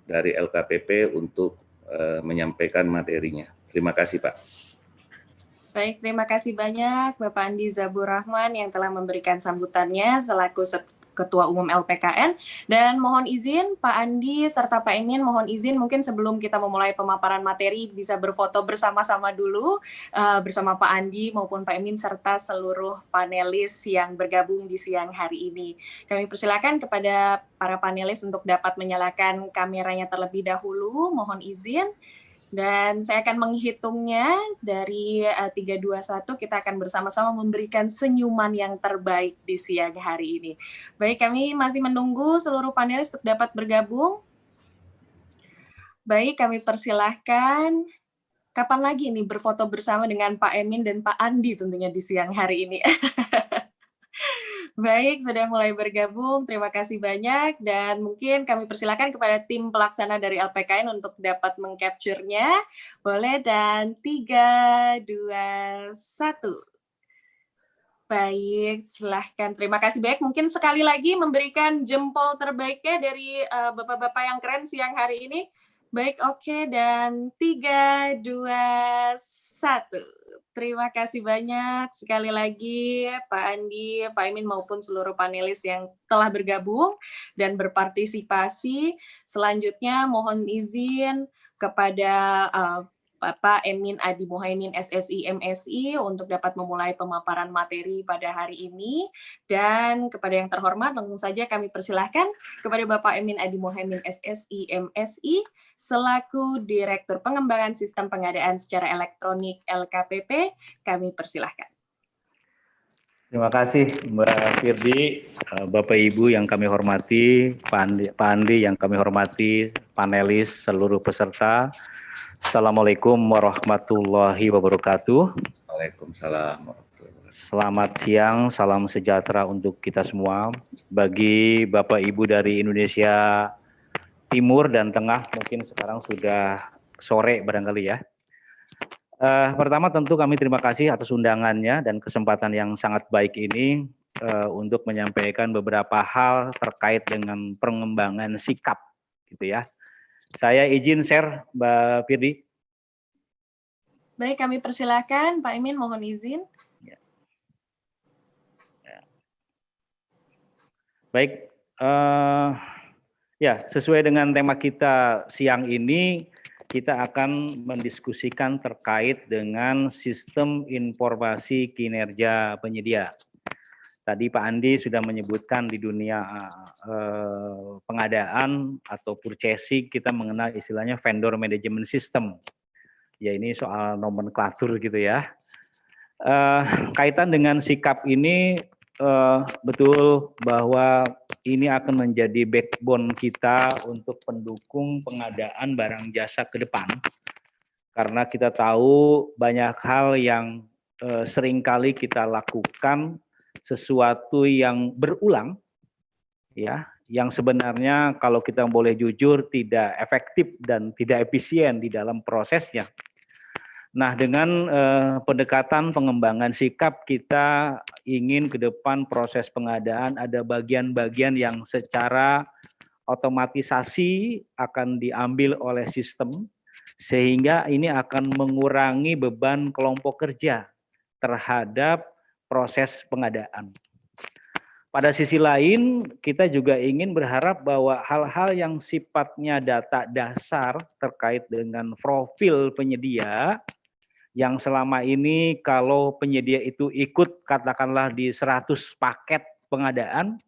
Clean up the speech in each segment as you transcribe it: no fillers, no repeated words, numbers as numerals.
dari LKPP untuk menyampaikan materinya. Terima kasih, Pak. Baik, terima kasih banyak Bapak Andi Zabur Rahman yang telah memberikan sambutannya selaku Ketua Umum LPKN. Dan mohon izin Pak Andi serta Pak Emin, mohon izin mungkin sebelum kita memulai pemaparan materi bisa berfoto bersama-sama dulu bersama Pak Andi maupun Pak Emin serta seluruh panelis yang bergabung di siang hari ini. Kami persilakan kepada para panelis untuk dapat menyalakan kameranya terlebih dahulu, mohon izin. Dan saya akan menghitungnya dari 3, 2, 1, kita akan bersama-sama memberikan senyuman yang terbaik di siang hari ini. Baik, kami masih menunggu seluruh panelis untuk dapat bergabung. Baik, kami persilahkan. Kapan lagi nih berfoto bersama dengan Pak Emin dan Pak Andi tentunya di siang hari ini. Baik, sudah mulai bergabung. Terima kasih banyak. Dan mungkin kami persilakan kepada tim pelaksana dari LPKN untuk dapat mengcapture-nya. Boleh, dan 3, 2, 1. Baik, silahkan. Terima kasih banyak. Mungkin sekali lagi memberikan jempol terbaiknya dari bapak-bapak yang keren siang hari ini. Baik, oke. Dan 3, 2, 1. Terima kasih banyak sekali lagi Pak Andi, Pak Emin maupun seluruh panelis yang telah bergabung dan berpartisipasi. Selanjutnya mohon izin kepada Bapak Emin Adi Muhaimin SSI MSI untuk dapat memulai pemaparan materi pada hari ini. Dan kepada yang terhormat langsung saja kami persilahkan kepada Bapak Emin Adi Muhaimin SSI MSI selaku Direktur Pengembangan Sistem Pengadaan Secara Elektronik LKPP, kami persilahkan. Terima kasih Mbak Firdi, Bapak Ibu yang kami hormati, Pak Andi yang kami hormati, panelis, seluruh peserta. Assalamualaikum warahmatullahi wabarakatuh. Waalaikumsalam. Selamat siang, salam sejahtera untuk kita semua. Bagi Bapak Ibu dari Indonesia Timur dan Tengah, mungkin sekarang sudah sore barangkali ya. Pertama tentu kami terima kasih atas undangannya dan kesempatan yang sangat baik ini untuk menyampaikan beberapa hal terkait dengan pengembangan sikap, gitu ya. Saya izin share, Mbak Firdi. Baik, kami persilakan Pak Emin, mohon izin. Baik, ya sesuai dengan tema kita siang ini, kita akan mendiskusikan terkait dengan sistem informasi kinerja penyedia. Tadi Pak Andi sudah menyebutkan di dunia pengadaan atau purchasing kita mengenal istilahnya vendor management system. Ya ini soal nomenklatur gitu ya. Kaitan dengan sikap ini betul bahwa ini akan menjadi backbone kita untuk pendukung pengadaan barang jasa ke depan. Karena kita tahu banyak hal yang seringkali kita lakukan sesuatu yang berulang, ya, yang sebenarnya kalau kita boleh jujur tidak efektif dan tidak efisien di dalam prosesnya. Nah, dengan pendekatan pengembangan sikap kita ingin ke depan proses pengadaan ada bagian-bagian yang secara otomatisasi akan diambil oleh sistem sehingga ini akan mengurangi beban kelompok kerja terhadap proses pengadaan. Pada sisi lain, kita juga ingin berharap bahwa hal-hal yang sifatnya data dasar terkait dengan profil penyedia yang selama ini kalau penyedia itu ikut katakanlah di 100 paket pengadaan,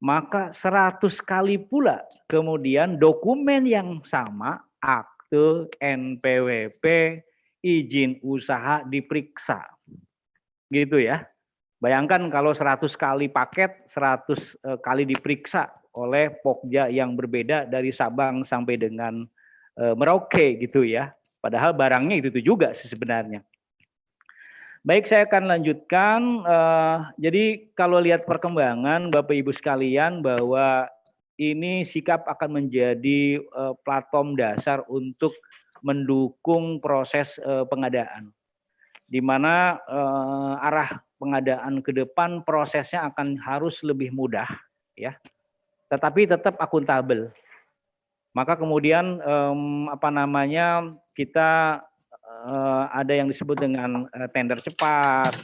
maka 100 kali pula kemudian dokumen yang sama, akte, NPWP, izin usaha diperiksa. Gitu ya. Bayangkan kalau 100 kali paket, 100 kali diperiksa oleh Pokja yang berbeda dari Sabang sampai dengan Merauke gitu ya. Padahal barangnya itu juga sebenarnya. Baik, saya akan lanjutkan. Jadi kalau lihat perkembangan Bapak Ibu sekalian bahwa ini sikap akan menjadi platform dasar untuk mendukung proses pengadaan. Di mana arah pengadaan ke depan prosesnya akan harus lebih mudah, ya, tetapi tetap akuntabel. Maka kemudian kita ada yang disebut dengan tender cepat.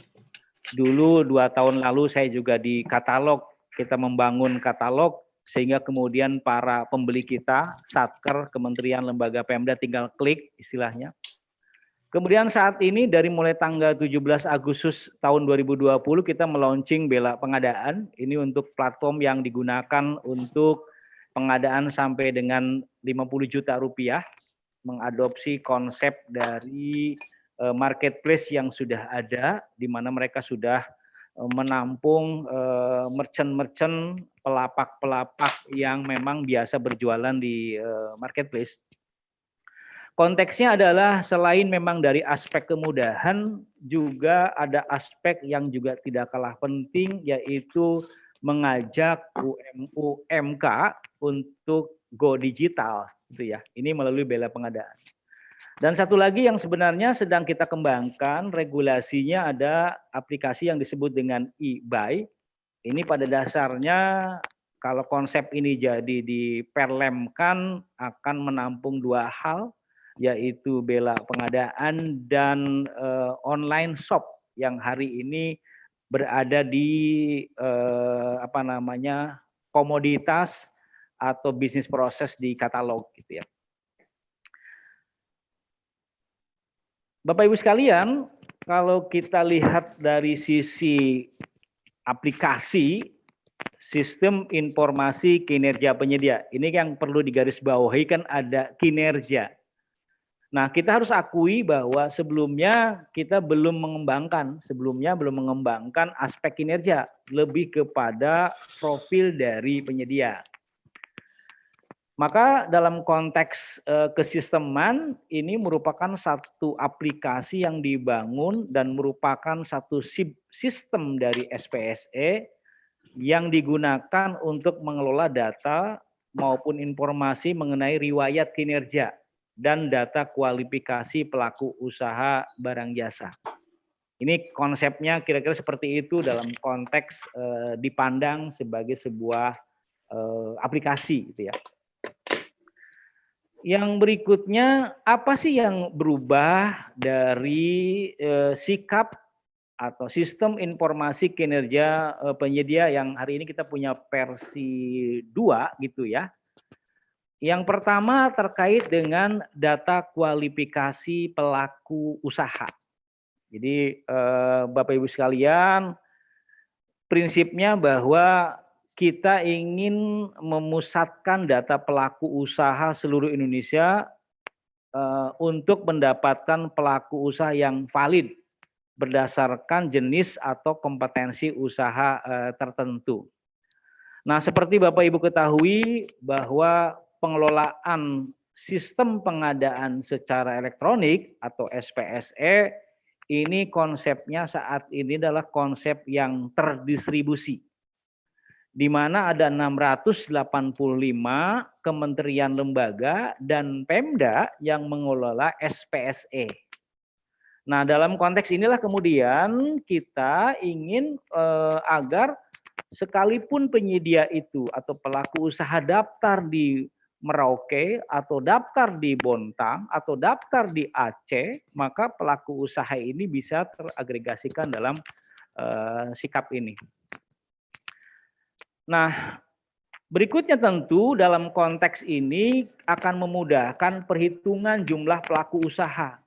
Dulu 2 tahun lalu saya juga di katalog, kita membangun katalog sehingga kemudian para pembeli kita, Satker, kementerian, lembaga Pemda tinggal klik istilahnya. Kemudian saat ini dari mulai tanggal 17 Agustus tahun 2020 kita melaunching Bela Pengadaan. Ini untuk platform yang digunakan untuk pengadaan sampai dengan 50 juta rupiah, mengadopsi konsep dari marketplace yang sudah ada, di mana mereka sudah menampung merchant-merchant, pelapak-pelapak yang memang biasa berjualan di marketplace. Konteksnya adalah selain memang dari aspek kemudahan, juga ada aspek yang juga tidak kalah penting, yaitu mengajak UMK untuk go digital, gitu ya. Ini melalui Bela Pengadaan. Dan satu lagi yang sebenarnya sedang kita kembangkan, regulasinya ada aplikasi yang disebut dengan e-buy. Ini pada dasarnya kalau konsep ini jadi diperlemkan akan menampung 2 hal, yaitu Bela Pengadaan dan online shop yang hari ini berada di komoditas atau bisnis proses di katalog, gitu ya. Bapak Ibu sekalian, kalau kita lihat dari sisi aplikasi sistem informasi kinerja penyedia, ini yang perlu digarisbawahi kan ada kinerja. Nah, kita harus akui bahwa sebelumnya kita belum mengembangkan aspek kinerja, lebih kepada profil dari penyedia. Maka dalam konteks kesisteman ini merupakan satu aplikasi yang dibangun dan merupakan satu sistem dari SPSE yang digunakan untuk mengelola data maupun informasi mengenai riwayat kinerja dan data kualifikasi pelaku usaha barang jasa. Ini konsepnya kira-kira seperti itu dalam konteks dipandang sebagai sebuah aplikasi, gitu ya. Yang berikutnya, apa sih yang berubah dari sikap atau sistem informasi kinerja penyedia yang hari ini kita punya versi 2, gitu ya. Yang pertama terkait dengan data kualifikasi pelaku usaha. Jadi Bapak Ibu sekalian, prinsipnya bahwa kita ingin memusatkan data pelaku usaha seluruh Indonesia untuk mendapatkan pelaku usaha yang valid berdasarkan jenis atau kompetensi usaha tertentu. Nah, seperti Bapak Ibu ketahui bahwa pengelolaan sistem pengadaan secara elektronik atau SPSE ini konsepnya saat ini adalah konsep yang terdistribusi, di mana ada 685 kementerian lembaga dan Pemda yang mengelola SPSE. Nah, dalam konteks inilah kemudian kita ingin agar sekalipun penyedia itu atau pelaku usaha daftar di Merauke atau daftar di Bontang atau daftar di Aceh, maka pelaku usaha ini bisa teragregasikan dalam sikap ini. Nah, berikutnya tentu dalam konteks ini akan memudahkan perhitungan jumlah pelaku usaha.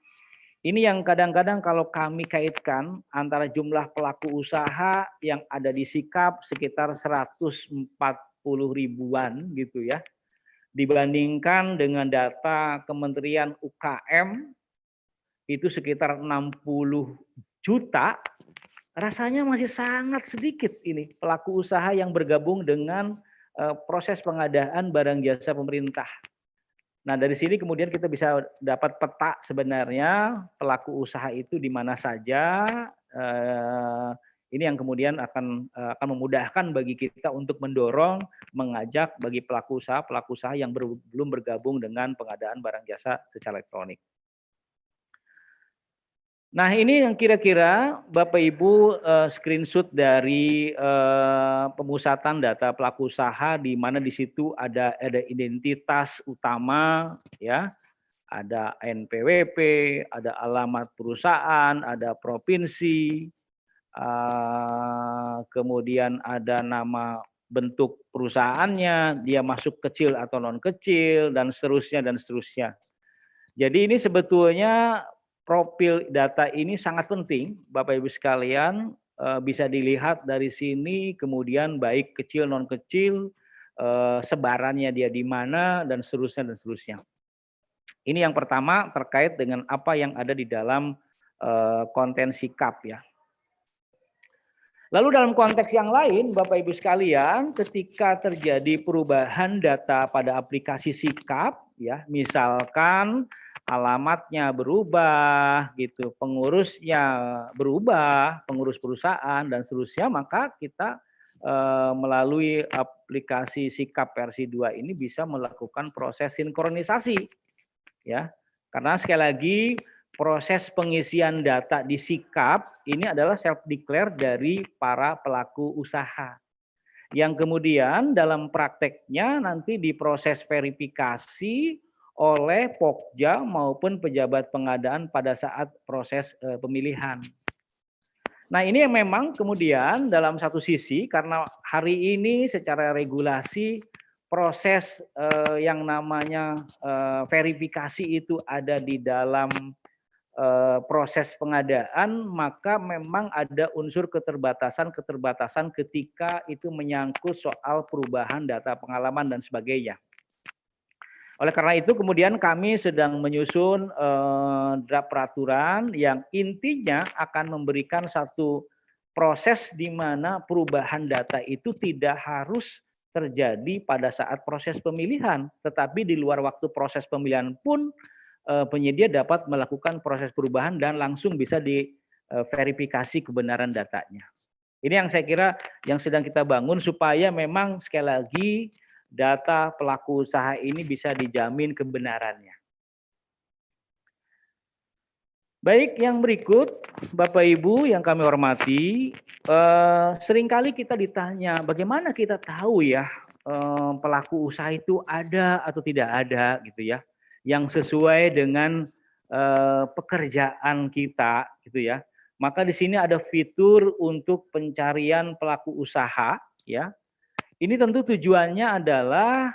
Ini yang kadang-kadang kalau kami kaitkan antara jumlah pelaku usaha yang ada di sikap sekitar 140 ribuan gitu ya, dibandingkan dengan data Kementerian UKM itu sekitar 60 juta, rasanya masih sangat sedikit ini pelaku usaha yang bergabung dengan proses pengadaan barang jasa pemerintah. Nah, dari sini kemudian kita bisa dapat peta sebenarnya pelaku usaha itu di mana saja. Ini yang kemudian akan memudahkan bagi kita untuk mendorong, mengajak bagi pelaku usaha yang belum bergabung dengan pengadaan barang jasa secara elektronik. Nah, ini yang kira-kira Bapak Ibu screenshot dari pemusatan data pelaku usaha, di mana di situ ada identitas utama, ya, ada NPWP, ada alamat perusahaan, ada provinsi, kemudian ada nama bentuk perusahaannya, dia masuk kecil atau non kecil, dan seterusnya dan seterusnya. Jadi ini sebetulnya profil data ini sangat penting, Bapak Ibu sekalian, bisa dilihat dari sini, kemudian baik kecil non kecil, sebarannya dia di mana, dan seterusnya dan seterusnya. Ini yang pertama terkait dengan apa yang ada di dalam konten sikap, ya. Lalu dalam konteks yang lain, Bapak Ibu sekalian, ketika terjadi perubahan data pada aplikasi sikap, ya, misalkan alamatnya berubah, gitu, pengurusnya berubah, pengurus perusahaan dan seterusnya, maka kita melalui aplikasi sikap versi 2 ini bisa melakukan proses sinkronisasi, ya, karena sekali lagi proses pengisian data di sikap ini adalah self declare dari para pelaku usaha, yang kemudian dalam prakteknya nanti diproses verifikasi oleh Pokja maupun pejabat pengadaan pada saat proses pemilihan. Nah, ini yang memang kemudian dalam satu sisi, karena hari ini secara regulasi proses yang namanya verifikasi itu ada di dalam proses pengadaan, maka memang ada unsur keterbatasan ketika itu menyangkut soal perubahan data pengalaman dan sebagainya. Oleh karena itu kemudian kami sedang menyusun draft peraturan yang intinya akan memberikan satu proses di mana perubahan data itu tidak harus terjadi pada saat proses pemilihan, tetapi di luar waktu proses pemilihan pun penyedia dapat melakukan proses perubahan dan langsung bisa diverifikasi kebenaran datanya. Ini yang saya kira yang sedang kita bangun supaya memang sekali lagi data pelaku usaha ini bisa dijamin kebenarannya. Baik, yang berikut Bapak Ibu yang kami hormati, seringkali kita ditanya bagaimana kita tahu ya pelaku usaha itu ada atau tidak ada gitu ya, yang sesuai dengan pekerjaan kita gitu ya. Maka di sini ada fitur untuk pencarian pelaku usaha, ya. Ini tentu tujuannya adalah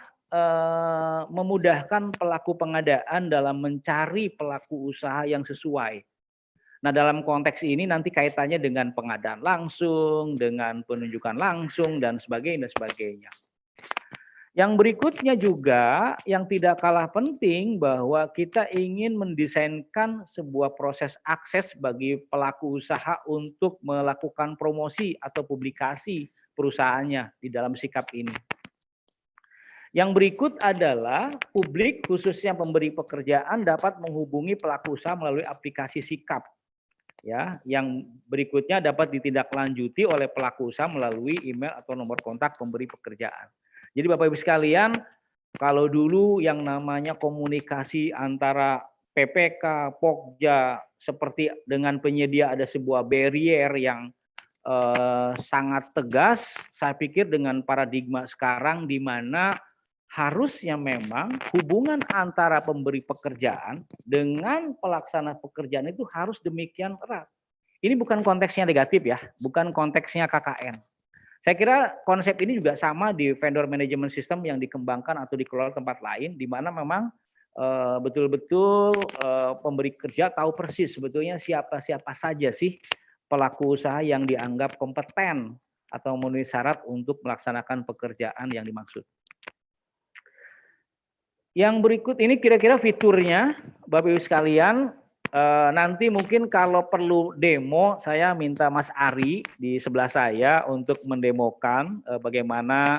memudahkan pelaku pengadaan dalam mencari pelaku usaha yang sesuai. Nah, dalam konteks ini nanti kaitannya dengan pengadaan langsung, dengan penunjukan langsung dan sebagainya. Yang berikutnya juga yang tidak kalah penting bahwa kita ingin mendesainkan sebuah proses akses bagi pelaku usaha untuk melakukan promosi atau publikasi perusahaannya di dalam sikap ini. Yang berikut adalah publik khususnya pemberi pekerjaan dapat menghubungi pelaku usaha melalui aplikasi sikap. Ya, yang berikutnya dapat ditindaklanjuti oleh pelaku usaha melalui email atau nomor kontak pemberi pekerjaan. Jadi Bapak Ibu sekalian, kalau dulu yang namanya komunikasi antara PPK, Pokja, seperti dengan penyedia ada sebuah barrier yang sangat tegas, saya pikir dengan paradigma sekarang di mana harusnya memang hubungan antara pemberi pekerjaan dengan pelaksana pekerjaan itu harus demikian erat. Ini bukan konteksnya negatif ya, bukan konteksnya KKN. Saya kira konsep ini juga sama di vendor management system yang dikembangkan atau dikelola tempat lain, di mana memang betul-betul pemberi kerja tahu persis sebetulnya siapa saja sih pelaku usaha yang dianggap kompeten atau memenuhi syarat untuk melaksanakan pekerjaan yang dimaksud. Yang berikut ini kira-kira fiturnya, Bapak Ibu sekalian, nanti mungkin kalau perlu demo, saya minta Mas Ari di sebelah saya untuk mendemokan bagaimana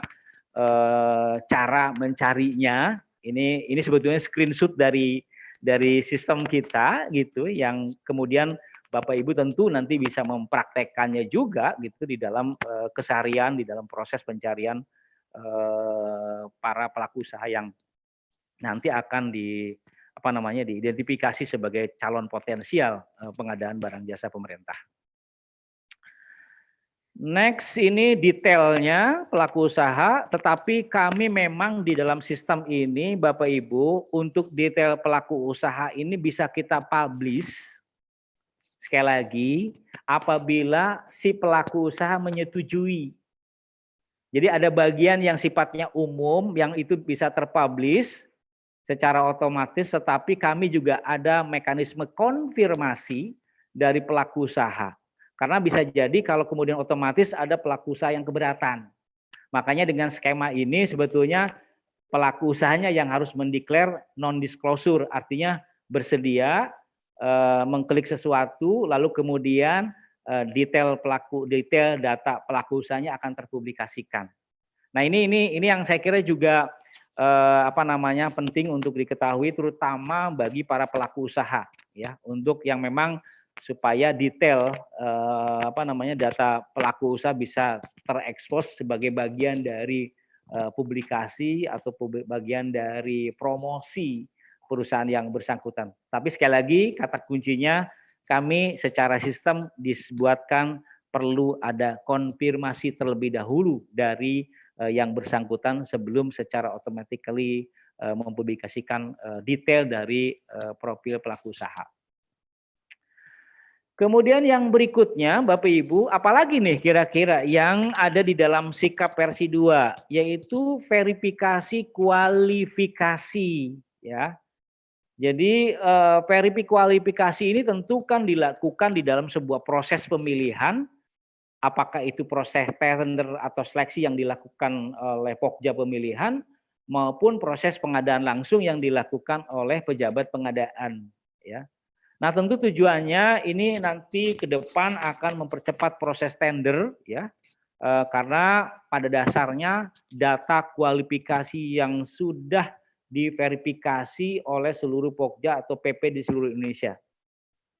cara mencarinya. Ini sebetulnya screenshot dari sistem kita gitu, yang kemudian Bapak Ibu tentu nanti bisa mempraktekkannya juga gitu di dalam keseharian, di dalam proses pencarian para pelaku usaha yang nanti akan diidentifikasi sebagai calon potensial pengadaan barang jasa pemerintah. Next ini detailnya pelaku usaha, tetapi kami memang di dalam sistem ini Bapak Ibu untuk detail pelaku usaha ini bisa kita publish sekali lagi apabila si pelaku usaha menyetujui. Jadi ada bagian yang sifatnya umum yang itu bisa terpublish secara otomatis, tetapi kami juga ada mekanisme konfirmasi dari pelaku usaha. Karena bisa jadi kalau kemudian otomatis ada pelaku usaha yang keberatan. Makanya dengan skema ini sebetulnya pelaku usahanya yang harus mendeklar non-disclosure, artinya bersedia mengklik sesuatu, lalu kemudian detail data pelaku usahanya akan terpublikasikan. Nah ini yang saya kira juga penting untuk diketahui, terutama bagi para pelaku usaha, ya, untuk yang memang supaya detail data pelaku usaha bisa terekspos sebagai bagian dari publikasi atau bagian dari promosi perusahaan yang bersangkutan. Tapi sekali lagi kata kuncinya kami secara sistem dibuatkan perlu ada konfirmasi terlebih dahulu dari yang bersangkutan sebelum secara automatically mempublikasikan detail dari profil pelaku usaha. Kemudian yang berikutnya Bapak Ibu, apalagi nih kira-kira yang ada di dalam sikap versi 2, yaitu verifikasi kualifikasi, ya. Jadi verifikasi ini tentu kan dilakukan di dalam sebuah proses pemilihan, apakah itu proses tender atau seleksi yang dilakukan oleh Pokja pemilihan maupun proses pengadaan langsung yang dilakukan oleh pejabat pengadaan, ya. Nah, tentu tujuannya ini nanti ke depan akan mempercepat proses tender, ya, karena pada dasarnya data kualifikasi yang sudah diverifikasi oleh seluruh Pokja atau PP di seluruh Indonesia.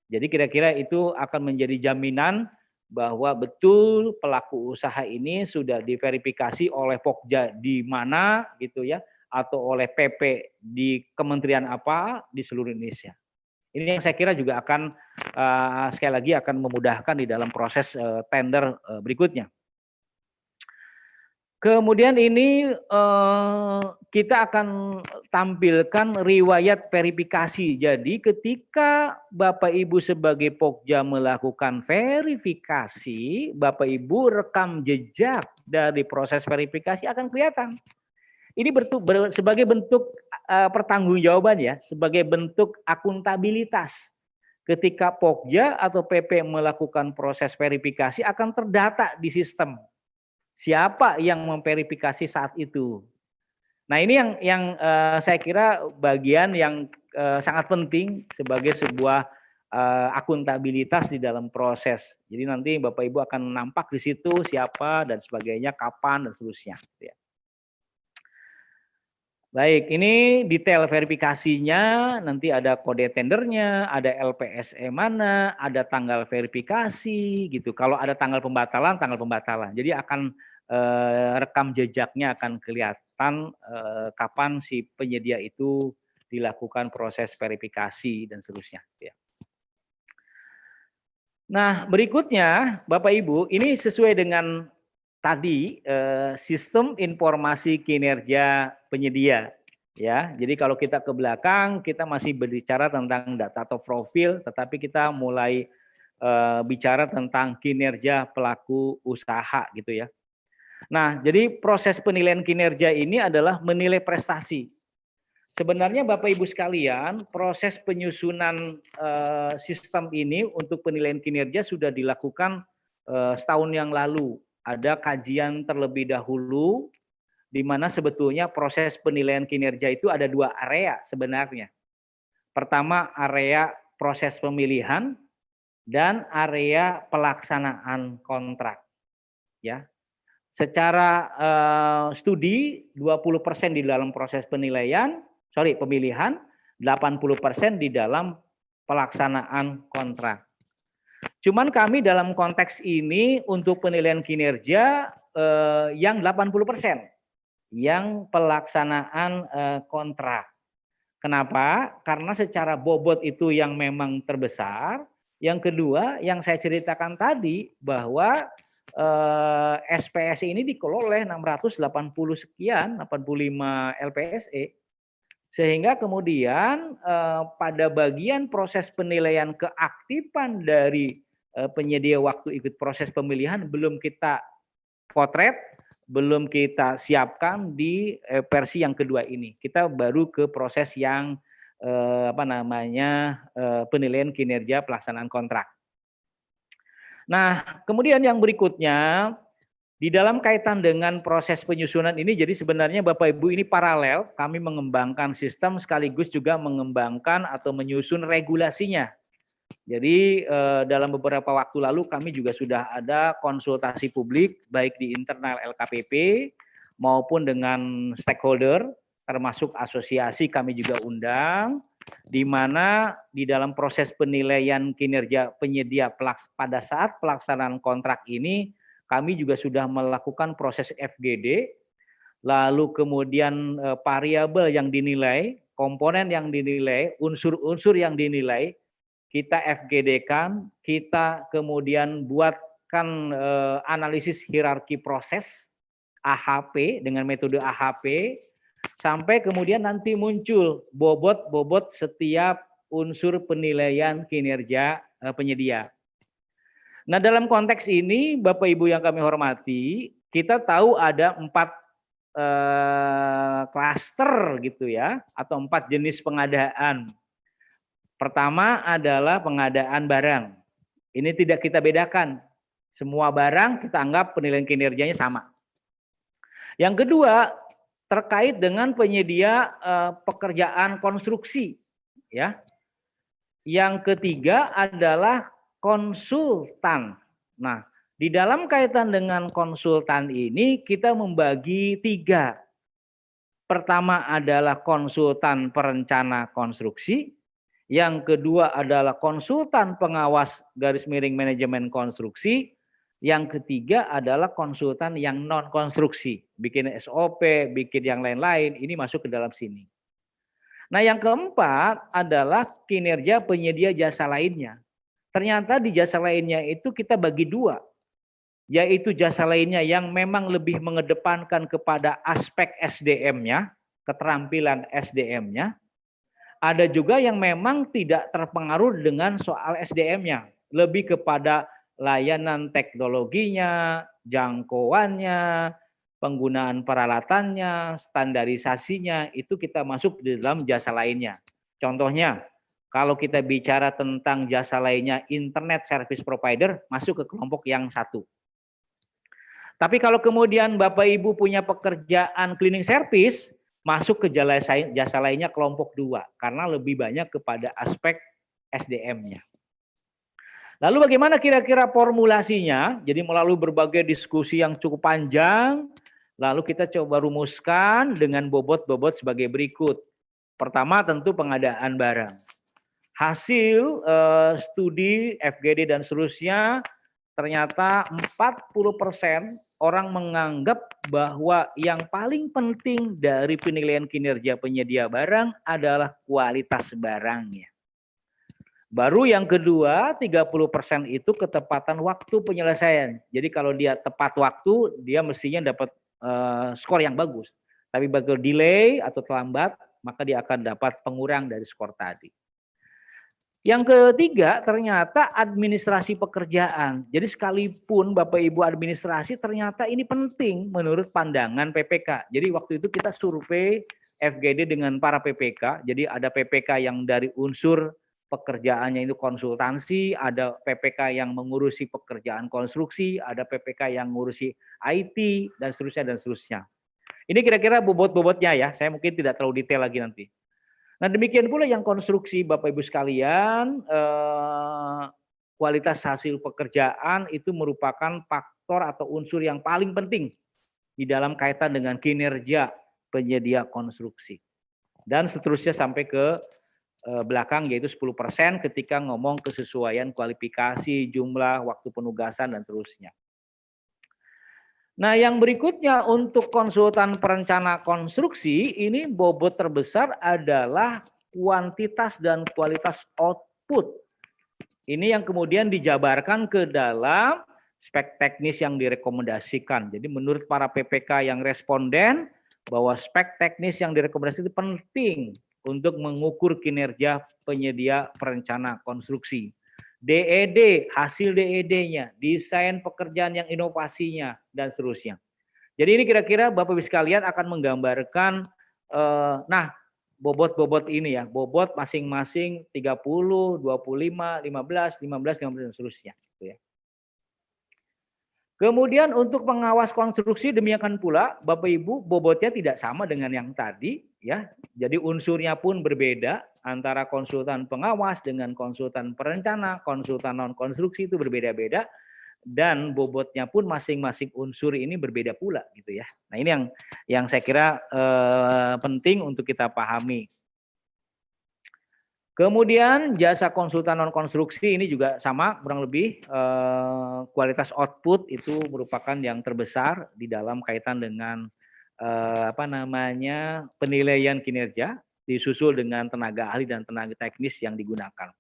Jadi kira-kira itu akan menjadi jaminan bahwa betul pelaku usaha ini sudah diverifikasi oleh Pokja di mana gitu ya, atau oleh PP di kementerian apa di seluruh Indonesia. Ini yang saya kira juga akan sekali lagi akan memudahkan di dalam proses tender berikutnya. Kemudian ini kita akan tampilkan riwayat verifikasi. Jadi ketika Bapak Ibu sebagai Pokja melakukan verifikasi, Bapak Ibu rekam jejak dari proses verifikasi akan kelihatan. Ini sebagai bentuk pertanggungjawaban, ya, sebagai bentuk akuntabilitas. Ketika Pokja atau PP melakukan proses verifikasi akan terdata di sistem. Siapa yang memverifikasi saat itu. Nah ini yang saya kira bagian yang sangat penting sebagai sebuah akuntabilitas di dalam proses. Jadi nanti Bapak Ibu akan nampak di situ siapa dan sebagainya, kapan dan seterusnya. Ya. Baik, ini detail verifikasinya, nanti ada kode tendernya, ada LPSE mana, ada tanggal verifikasi gitu. Kalau ada tanggal pembatalan, Jadi akan rekam jejaknya akan kelihatan kapan si penyedia itu dilakukan proses verifikasi dan seterusnya. Ya. Nah, berikutnya Bapak Ibu, ini sesuai dengan tadi sistem informasi kinerja penyedia, ya. Jadi kalau kita ke belakang kita masih berbicara tentang data atau profil, tetapi kita mulai bicara tentang kinerja pelaku usaha gitu ya. Nah, jadi proses penilaian kinerja ini adalah menilai prestasi. Sebenarnya Bapak Ibu sekalian, proses penyusunan sistem ini untuk penilaian kinerja sudah dilakukan setahun yang lalu. Ada kajian terlebih dahulu, di mana sebetulnya proses penilaian kinerja itu ada dua area sebenarnya. Pertama area proses pemilihan dan area pelaksanaan kontrak. Ya, secara studi 20% di dalam proses pemilihan, 80% di dalam pelaksanaan kontrak. Cuman kami dalam konteks ini untuk penilaian kinerja yang 80%, yang pelaksanaan kontrak. Kenapa? Karena secara bobot itu yang memang terbesar. Yang kedua, yang saya ceritakan tadi bahwa SPSI ini dikelola oleh 680 sekian, 85 LPSE. Sehingga kemudian pada bagian proses penilaian keaktifan dari penyedia waktu ikut proses pemilihan belum kita potret, belum kita siapkan di versi yang kedua ini. Kita baru ke proses yang penilaian kinerja pelaksanaan kontrak. Nah, kemudian yang berikutnya di dalam kaitan dengan proses penyusunan ini, jadi sebenarnya Bapak Ibu ini paralel, kami mengembangkan sistem sekaligus juga mengembangkan atau menyusun regulasinya. Jadi dalam beberapa waktu lalu kami juga sudah ada konsultasi publik baik di internal LKPP maupun dengan stakeholder, termasuk asosiasi kami juga undang, di mana di dalam proses penilaian kinerja penyedia pada saat pelaksanaan kontrak ini kami juga sudah melakukan proses FGD, lalu kemudian variabel yang dinilai, komponen yang dinilai, unsur-unsur yang dinilai, kita FGD-kan, kita kemudian buatkan analisis hierarki proses AHP dengan metode AHP, sampai kemudian nanti muncul bobot-bobot setiap unsur penilaian kinerja penyedia. Nah, dalam konteks ini, Bapak Ibu yang kami hormati, kita tahu ada 4 klaster gitu ya, atau 4 jenis pengadaan. Pertama adalah pengadaan barang. Ini tidak kita bedakan. Semua barang kita anggap penilaian kinerjanya sama. Yang kedua, terkait dengan penyedia pekerjaan konstruksi, ya. Yang ketiga adalah konsultan. Nah, di dalam kaitan dengan konsultan ini kita membagi 3. Pertama adalah konsultan perencana konstruksi, yang kedua adalah konsultan pengawas _manajemen konstruksi, yang ketiga adalah konsultan yang non konstruksi, bikin SOP, bikin yang lain-lain, ini masuk ke dalam sini. Nah, yang keempat adalah kinerja penyedia jasa lainnya. Ternyata di jasa lainnya itu kita bagi 2, yaitu jasa lainnya yang memang lebih mengedepankan kepada aspek SDM-nya, keterampilan SDM-nya. Ada juga yang memang tidak terpengaruh dengan soal SDM-nya, lebih kepada layanan teknologinya, jangkauannya, penggunaan peralatannya, standarisasinya, itu kita masuk di dalam jasa lainnya. Contohnya, kalau kita bicara tentang jasa lainnya internet service provider, masuk ke kelompok yang 1. Tapi kalau kemudian Bapak Ibu punya pekerjaan cleaning service, masuk ke jasa lainnya kelompok 2, karena lebih banyak kepada aspek SDM-nya. Lalu bagaimana kira-kira formulasinya? Jadi melalui berbagai diskusi yang cukup panjang, lalu kita coba rumuskan dengan bobot-bobot sebagai berikut. Pertama tentu pengadaan barang. Hasil studi FGD dan seterusnya, ternyata 40% orang menganggap bahwa yang paling penting dari penilaian kinerja penyedia barang adalah kualitas barangnya. Baru yang kedua, 30% itu ketepatan waktu penyelesaian. Jadi kalau dia tepat waktu, dia mestinya dapat skor yang bagus. Tapi bagi delay atau terlambat, maka dia akan dapat pengurang dari skor tadi. Yang ketiga, ternyata administrasi pekerjaan. Jadi sekalipun Bapak Ibu administrasi, ternyata ini penting menurut pandangan PPK. Jadi waktu itu kita survei FGD dengan para PPK. Jadi ada PPK yang dari unsur pekerjaannya itu konsultansi, ada PPK yang mengurusi pekerjaan konstruksi, ada PPK yang mengurusi IT, dan seterusnya, dan seterusnya. Ini kira-kira bobot-bobotnya ya, saya mungkin tidak terlalu detail lagi nanti. Nah, demikian pula yang konstruksi, Bapak Ibu sekalian, kualitas hasil pekerjaan itu merupakan faktor atau unsur yang paling penting di dalam kaitan dengan kinerja penyedia konstruksi. Dan seterusnya sampai ke belakang, yaitu 10% ketika ngomong kesesuaian kualifikasi, jumlah, waktu penugasan, dan seterusnya. Nah, yang berikutnya untuk konsultan perencana konstruksi, ini bobot terbesar adalah kuantitas dan kualitas output. Ini yang kemudian dijabarkan ke dalam spek teknis yang direkomendasikan. Jadi menurut para PPK yang responden, bahwa spek teknis yang direkomendasikan itu penting untuk mengukur kinerja penyedia perencana konstruksi. DED, hasil DED-nya, desain pekerjaan yang inovasinya, dan seterusnya. Jadi ini kira-kira Bapak Ibu sekalian akan menggambarkan, bobot-bobot ini ya, bobot masing-masing 30, 25, 15, 15, 15, dan seterusnya. Gitu ya. Kemudian untuk pengawas konstruksi demikian pula Bapak Ibu bobotnya tidak sama dengan yang tadi ya. Jadi unsurnya pun berbeda antara konsultan pengawas dengan konsultan perencana, konsultan non konstruksi itu berbeda-beda dan bobotnya pun masing-masing unsur ini berbeda pula gitu ya. Nah, ini yang saya kira penting untuk kita pahami. Kemudian jasa konsultan non konstruksi ini juga sama kurang lebih kualitas output itu merupakan yang terbesar di dalam kaitan dengan penilaian kinerja disusul dengan tenaga ahli dan tenaga teknis yang digunakan.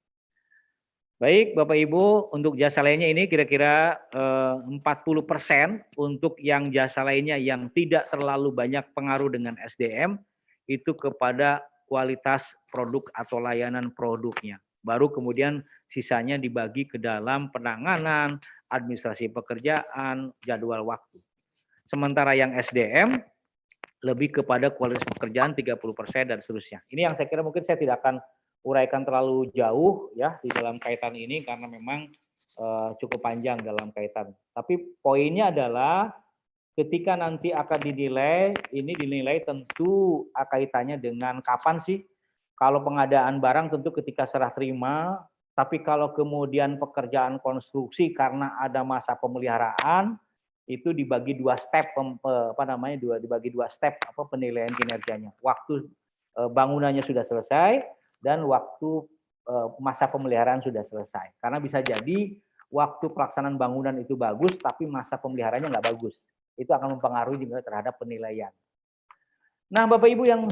Baik Bapak Ibu, untuk jasa lainnya ini kira-kira 40% untuk yang jasa lainnya yang tidak terlalu banyak pengaruh dengan SDM itu kepada kualitas produk atau layanan produknya. Baru kemudian sisanya dibagi ke dalam penanganan, administrasi pekerjaan, jadwal waktu. Sementara yang SDM lebih kepada kualitas pekerjaan 30% dan seterusnya. Ini yang saya kira mungkin saya tidak akan uraikan terlalu jauh ya di dalam kaitan ini karena memang cukup panjang dalam kaitan. Tapi poinnya adalah ketika nanti akan dinilai, ini dinilai tentu kaitannya dengan kapan sih. Kalau pengadaan barang tentu ketika serah terima, tapi kalau kemudian pekerjaan konstruksi karena ada masa pemeliharaan, itu dibagi dua step, dibagi dua step penilaian kinerjanya. Waktu bangunannya sudah selesai dan waktu masa pemeliharaan sudah selesai. Karena bisa jadi waktu pelaksanaan bangunan itu bagus, tapi masa pemeliharaannya nggak bagus. Itu akan mempengaruhi juga terhadap penilaian. Nah, Bapak Ibu yang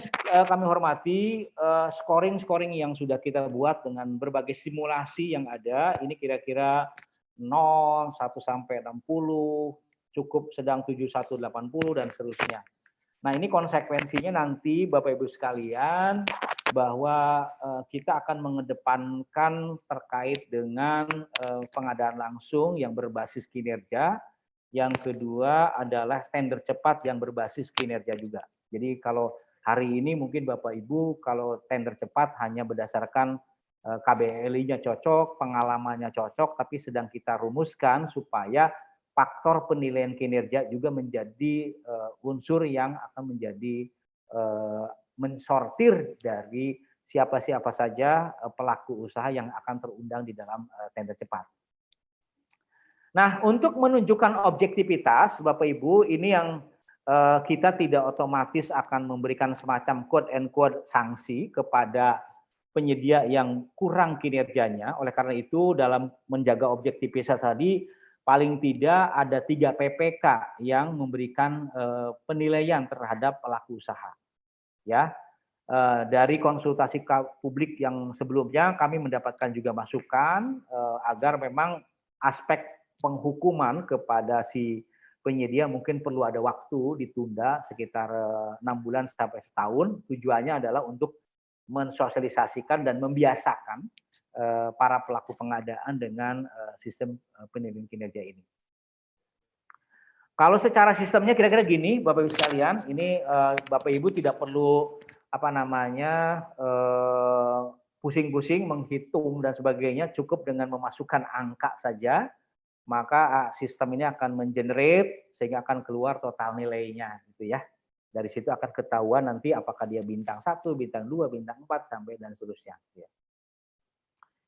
kami hormati, scoring yang sudah kita buat dengan berbagai simulasi yang ada, ini kira-kira 0, 1 sampai 60, cukup sedang 71, 80 dan seterusnya. Nah, ini konsekuensinya nanti Bapak Ibu sekalian bahwa kita akan mengedepankan terkait dengan pengadaan langsung yang berbasis kinerja. Yang kedua adalah tender cepat yang berbasis kinerja juga. Jadi kalau hari ini mungkin Bapak Ibu kalau tender cepat hanya berdasarkan KBLI-nya cocok, pengalamannya cocok, tapi sedang kita rumuskan supaya faktor penilaian kinerja juga menjadi unsur yang akan menjadi mensortir dari siapa-siapa saja pelaku usaha yang akan terundang di dalam tender cepat. Nah, untuk menunjukkan objektivitas, Bapak Ibu, ini yang kita tidak otomatis akan memberikan semacam quote and quote sanksi kepada penyedia yang kurang kinerjanya. Oleh karena itu, dalam menjaga objektivitas tadi, paling tidak ada 3 PPK yang memberikan penilaian terhadap pelaku usaha. Ya, dari konsultasi publik yang sebelumnya, kami mendapatkan juga masukan agar memang aspek penghukuman kepada si penyedia mungkin perlu ada waktu ditunda sekitar 6 bulan sampai setahun. Tujuannya adalah untuk mensosialisasikan dan membiasakan para pelaku pengadaan dengan sistem penilaian kinerja ini. Kalau secara sistemnya kira-kira gini, Bapak Ibu sekalian, ini Bapak Ibu tidak perlu pusing-pusing menghitung dan sebagainya, cukup dengan memasukkan angka saja. Maka sistem ini akan mengenerate sehingga akan keluar total nilainya gitu ya. Dari situ akan ketahuan nanti apakah dia bintang 1, bintang 2, bintang 4 sampai dan seterusnya.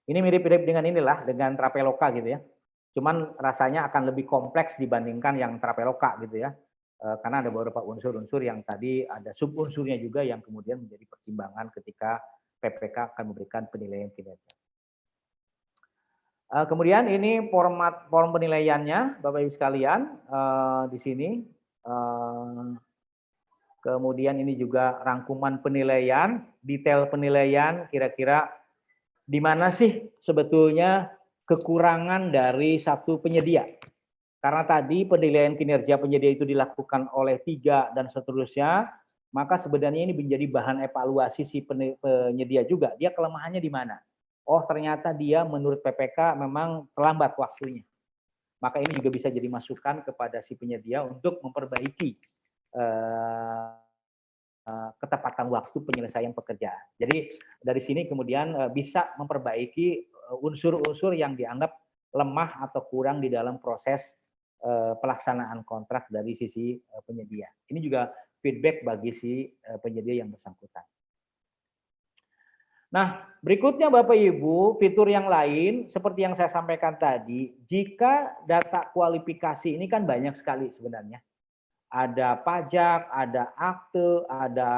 Ini mirip-mirip dengan inilah dengan Traveloka gitu ya. Cuman rasanya akan lebih kompleks dibandingkan yang Traveloka gitu ya. Karena ada beberapa unsur-unsur yang tadi ada sub-unsurnya juga yang kemudian menjadi pertimbangan ketika PPK akan memberikan penilaian kinerja. Kemudian ini form penilaiannya, Bapak Ibu sekalian, di sini. Kemudian ini juga rangkuman penilaian, detail penilaian, kira-kira di mana sih sebetulnya kekurangan dari satu penyedia. Karena tadi penilaian kinerja penyedia itu dilakukan oleh 3 dan seterusnya, maka sebenarnya ini menjadi bahan evaluasi si penyedia juga. Dia kelemahannya di mana? Oh, ternyata dia menurut PPK memang terlambat waktunya. Maka ini juga bisa jadi masukan kepada si penyedia untuk memperbaiki ketepatan waktu penyelesaian pekerjaan. Jadi dari sini kemudian bisa memperbaiki unsur-unsur yang dianggap lemah atau kurang di dalam proses pelaksanaan kontrak dari sisi penyedia. Ini juga feedback bagi si penyedia yang bersangkutan. Nah, berikutnya Bapak Ibu, fitur yang lain seperti yang saya sampaikan tadi, jika data kualifikasi ini kan banyak sekali sebenarnya. Ada pajak, ada akte, ada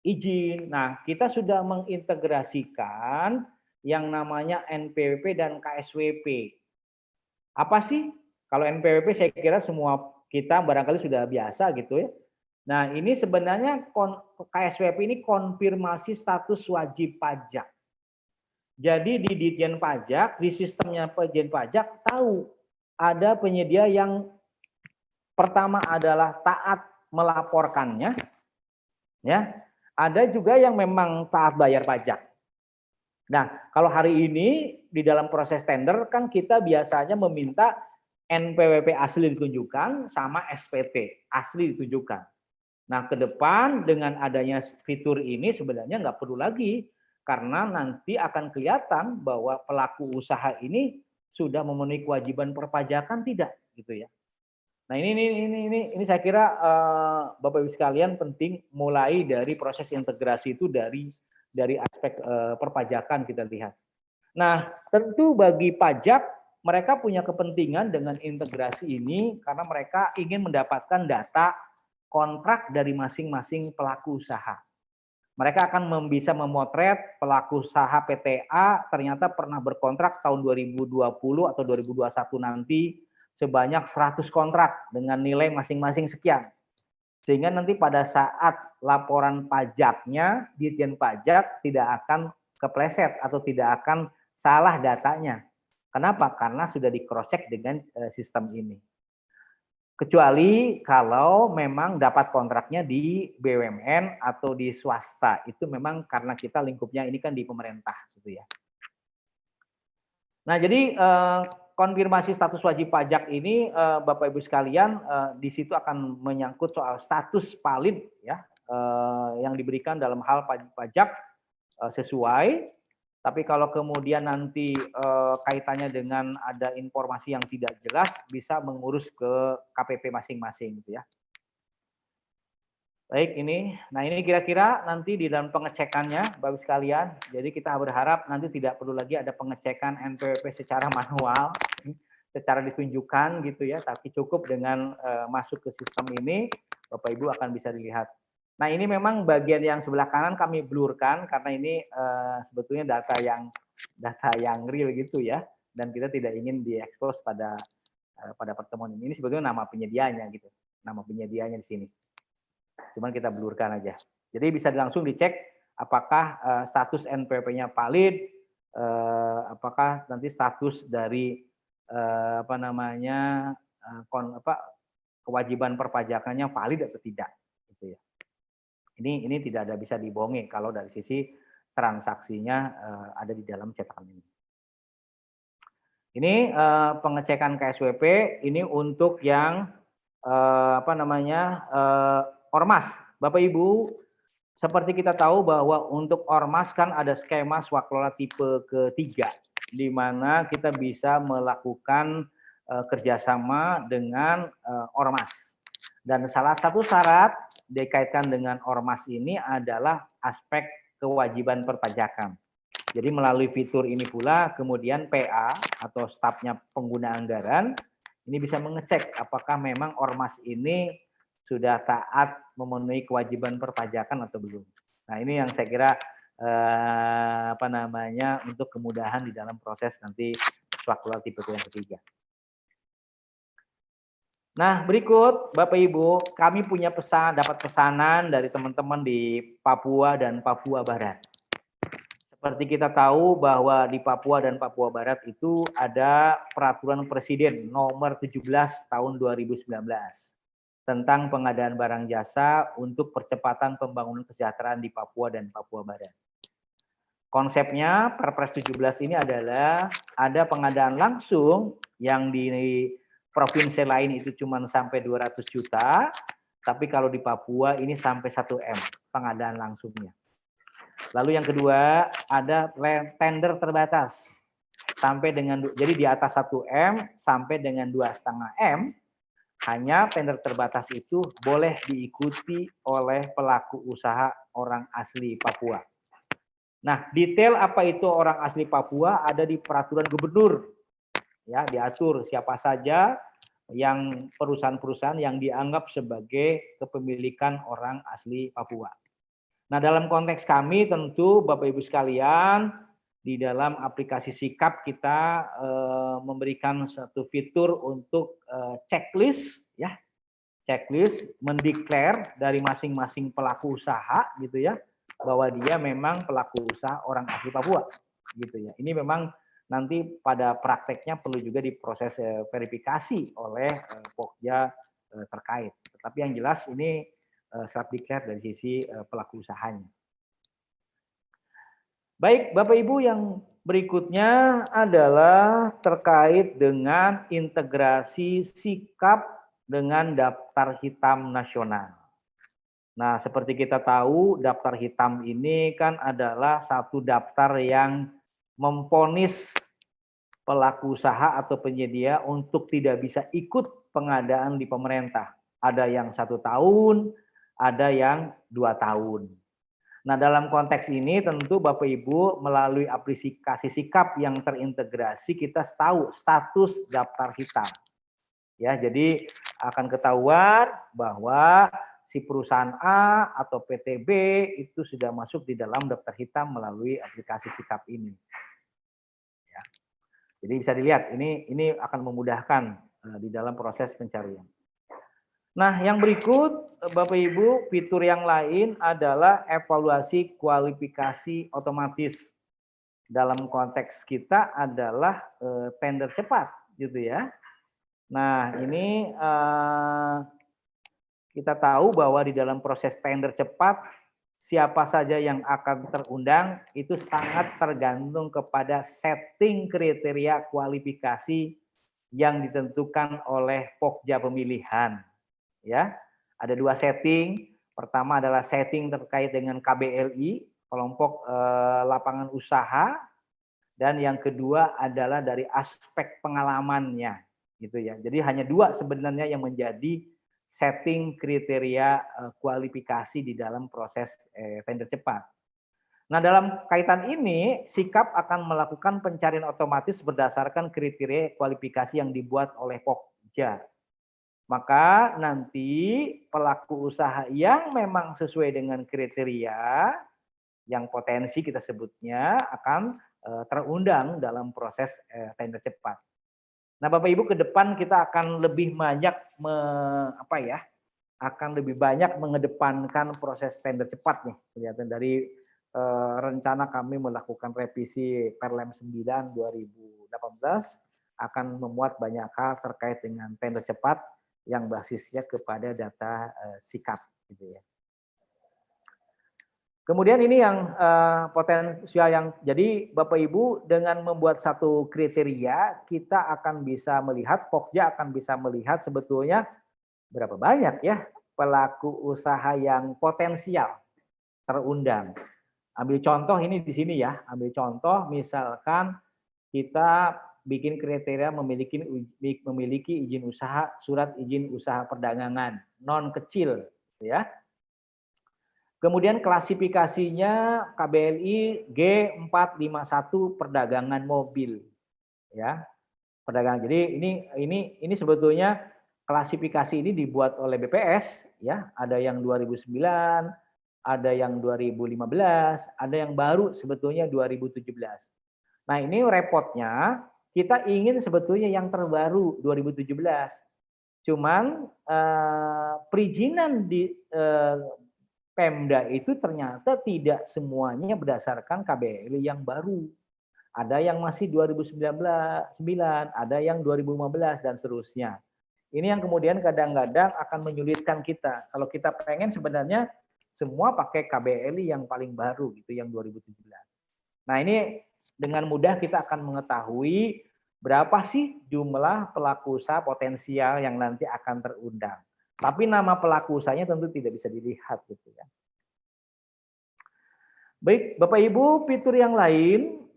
izin. Nah, kita sudah mengintegrasikan yang namanya NPWP dan KSWP. Apa sih? Kalau NPWP saya kira semua kita barangkali sudah biasa gitu ya. Nah, ini sebenarnya KSWP ini konfirmasi status wajib pajak. Jadi di Ditjen Pajak, di sistemnya Ditjen Pajak tahu ada penyedia yang pertama adalah taat melaporkannya, ya. Ada juga yang memang taat bayar pajak. Nah, kalau hari ini di dalam proses tender kan kita biasanya meminta NPWP asli ditunjukkan sama SPT asli ditunjukkan. Nah, ke depan dengan adanya fitur ini sebenarnya nggak perlu lagi karena nanti akan kelihatan bahwa pelaku usaha ini sudah memenuhi kewajiban perpajakan tidak, gitu ya. Nah, ini saya kira Bapak Ibu sekalian penting mulai dari proses integrasi itu dari aspek perpajakan kita lihat. Nah, tentu bagi pajak mereka punya kepentingan dengan integrasi ini karena mereka ingin mendapatkan data kontrak dari masing-masing pelaku usaha. Mereka akan bisa memotret pelaku usaha PTA ternyata pernah berkontrak tahun 2020 atau 2021 nanti sebanyak 100 kontrak dengan nilai masing-masing sekian. Sehingga nanti pada saat laporan pajaknya, Ditjen Pajak tidak akan kepleset atau tidak akan salah datanya. Kenapa? Karena sudah di cross check dengan sistem ini. Kecuali kalau memang dapat kontraknya di BUMN atau di swasta, itu memang karena kita lingkupnya ini kan di pemerintah gitu ya. Nah, jadi konfirmasi status wajib pajak ini Bapak Ibu sekalian di situ akan menyangkut soal status valid ya yang diberikan dalam hal pajak sesuai. Tapi kalau kemudian nanti kaitannya dengan ada informasi yang tidak jelas, bisa mengurus ke KPP masing-masing gitu ya. Baik, ini kira-kira nanti di dalam pengecekannya, Bapak sekalian. Jadi kita berharap nanti tidak perlu lagi ada pengecekan NPWP secara manual, secara ditunjukkan gitu ya. Tapi cukup dengan masuk ke sistem ini, Bapak Ibu akan bisa dilihat. Nah, ini memang bagian yang sebelah kanan kami blurkan karena ini sebetulnya data yang real gitu ya, dan kita tidak ingin diekspos pada pertemuan ini. Ini sebetulnya nama penyedianya gitu, nama penyedianya di sini. Cuman kita blurkan aja. Jadi bisa langsung dicek apakah status NPWP-nya valid, apakah nanti status dari kewajiban perpajakannya valid atau tidak, gitu ya. Ini tidak ada bisa dibohongi kalau dari sisi transaksinya ada di dalam cetakan ini. Ini pengecekan KSWP ini untuk yang ormas. Bapak Ibu, seperti kita tahu bahwa untuk ormas kan ada skema swaklola tipe ketiga, di mana kita bisa melakukan kerjasama dengan ormas. Dan salah satu syarat dikaitkan dengan ormas ini adalah aspek kewajiban perpajakan. Jadi melalui fitur ini pula kemudian PA atau stafnya pengguna anggaran ini bisa mengecek apakah memang ormas ini sudah taat memenuhi kewajiban perpajakan atau belum. Nah, ini yang saya kira untuk kemudahan di dalam proses nanti swakula tipe yang ketiga. Nah, berikut Bapak Ibu, kami punya dapat pesanan dari teman-teman di Papua dan Papua Barat. Seperti kita tahu bahwa di Papua dan Papua Barat itu ada peraturan Presiden nomor 17 tahun 2019 tentang pengadaan barang jasa untuk percepatan pembangunan kesejahteraan di Papua dan Papua Barat. Konsepnya Perpres 17 ini adalah ada pengadaan langsung yang di provinsi lain itu cuma sampai 200 juta, tapi kalau di Papua ini sampai 1 M pengadaan langsungnya. Lalu yang kedua ada tender terbatas sampai dengan, jadi di atas 1 M sampai dengan 2,5 M, hanya tender terbatas itu boleh diikuti oleh pelaku usaha orang asli Papua. Nah, detail apa itu orang asli Papua ada di peraturan gubernur. Ya, diatur siapa saja yang perusahaan-perusahaan yang dianggap sebagai kepemilikan orang asli Papua. Nah, dalam konteks kami tentu Bapak Ibu sekalian, di dalam aplikasi Sikap kita memberikan satu fitur untuk checklist ya. Checklist mendeklar dari masing-masing pelaku usaha gitu ya, bahwa dia memang pelaku usaha orang asli Papua gitu ya. Ini memang nanti pada prakteknya perlu juga diproses verifikasi oleh Pokja terkait. Tetapi yang jelas ini self declare dari sisi pelaku usahanya. Baik, Bapak Ibu, yang berikutnya adalah terkait dengan integrasi Sikap dengan daftar hitam nasional. Nah, seperti kita tahu, daftar hitam ini kan adalah satu daftar yang memvonis pelaku usaha atau penyedia untuk tidak bisa ikut pengadaan di pemerintah. Ada yang 1 tahun, ada yang 2 tahun. Nah, dalam konteks ini tentu Bapak Ibu melalui aplikasi Sikap yang terintegrasi kita tahu status daftar hitam. Ya, jadi akan ketahuan bahwa si perusahaan A atau PT B itu sudah masuk di dalam daftar hitam melalui aplikasi Sikap ini. Ya. Jadi bisa dilihat ini akan memudahkan di dalam proses pencarian. Nah, yang berikut Bapak Ibu, fitur yang lain adalah evaluasi kualifikasi otomatis. Dalam konteks kita adalah tender cepat gitu ya. Nah, ini kita tahu bahwa di dalam proses tender cepat siapa saja yang akan terundang itu sangat tergantung kepada setting kriteria kualifikasi yang ditentukan oleh Pokja pemilihan. Ya, ada 2 setting. Pertama adalah setting terkait dengan KBLI, kelompok lapangan usaha, dan yang kedua adalah dari aspek pengalamannya, gitu ya. Jadi hanya 2 sebenarnya yang menjadi setting kriteria kualifikasi di dalam proses tender cepat. Nah, dalam kaitan ini, Sikap akan melakukan pencarian otomatis berdasarkan kriteria kualifikasi yang dibuat oleh Pokja. Maka nanti pelaku usaha yang memang sesuai dengan kriteria yang potensi kita sebutnya akan terundang dalam proses tender cepat. Nah, Bapak Ibu, ke depan kita akan lebih banyak mengedepankan proses tender cepat nih. Kelihatan dari rencana kami melakukan revisi Perlem 9 2018 akan memuat banyak hal terkait dengan tender cepat yang basisnya kepada data Sikap gitu ya. Kemudian ini yang potensial yang jadi Bapak Ibu dengan membuat satu kriteria kita akan bisa melihat, Pokja akan bisa melihat sebetulnya berapa banyak ya pelaku usaha yang potensial terundang. Ambil contoh ini di sini ya, ambil contoh misalkan kita bikin kriteria memiliki izin usaha, surat izin usaha perdagangan non kecil ya. Kemudian klasifikasinya KBLI G451 perdagangan mobil ya. Perdagangan. Jadi ini sebetulnya klasifikasi ini dibuat oleh BPS ya, ada yang 2009, ada yang 2015, ada yang baru sebetulnya 2017. Nah, ini repotnya kita ingin sebetulnya yang terbaru 2017. Cuman perizinan di Pemda itu ternyata tidak semuanya berdasarkan KBLI yang baru. Ada yang masih 2019, ada yang 2015 dan seterusnya. Ini yang kemudian kadang-kadang akan menyulitkan kita. Kalau kita pengen sebenarnya semua pakai KBLI yang paling baru gitu, yang 2017. Nah, ini dengan mudah kita akan mengetahui berapa sih jumlah pelaku usaha potensial yang nanti akan terundang. Tapi nama pelaku usahanya tentu tidak bisa dilihat gitu ya. Baik, Bapak Ibu, fitur yang lain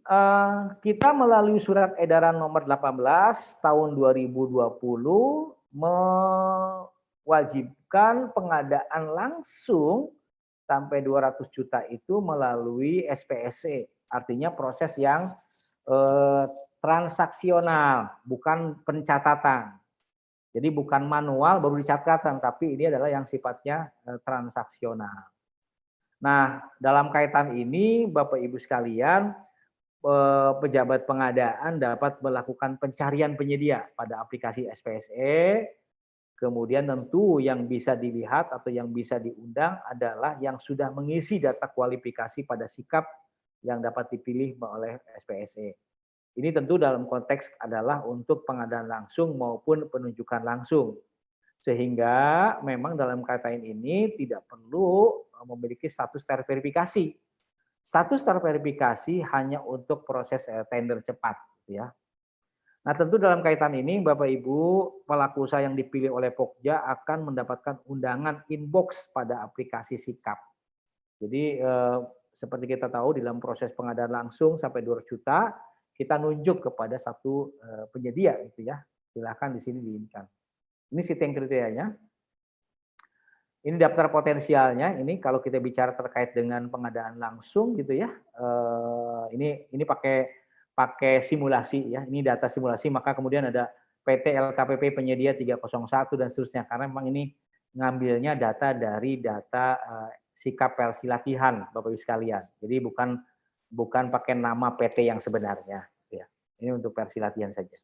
kita melalui surat edaran nomor 18 tahun 2020 mewajibkan pengadaan langsung sampai 200 juta itu melalui SPSE. Artinya proses yang transaksional, bukan pencatatan. Jadi bukan manual baru dicatatkan, tapi ini adalah yang sifatnya transaksional. Nah, dalam kaitan ini Bapak Ibu sekalian, pejabat pengadaan dapat melakukan pencarian penyedia pada aplikasi SPSE. Kemudian tentu yang bisa dilihat atau yang bisa diundang adalah yang sudah mengisi data kualifikasi pada sikap yang dapat dipilih oleh SPSE. Ini tentu dalam konteks adalah untuk pengadaan langsung maupun penunjukan langsung. Sehingga memang dalam kaitan ini tidak perlu memiliki status terverifikasi. Status terverifikasi hanya untuk proses tender cepat, ya. Nah, tentu dalam kaitan ini Bapak Ibu, pelaku usaha yang dipilih oleh Pokja akan mendapatkan undangan inbox pada aplikasi Sikap. Jadi seperti kita tahu di dalam proses pengadaan langsung sampai 200 juta, kita nunjuk kepada satu penyedia gitu ya. Silakan di sini diinkan. Ini setting kriterianya. Ini daftar potensialnya. Ini kalau kita bicara terkait dengan pengadaan langsung gitu ya. Ini pakai simulasi ya. Ini data simulasi, maka kemudian ada PT LKPP penyedia 301 dan seterusnya, karena memang ini ngambilnya data dari data sikap Pelsi latihan Bapak Ibu sekalian. Jadi bukan pakai nama PT yang sebenarnya ya. Ini untuk versi latihan saja.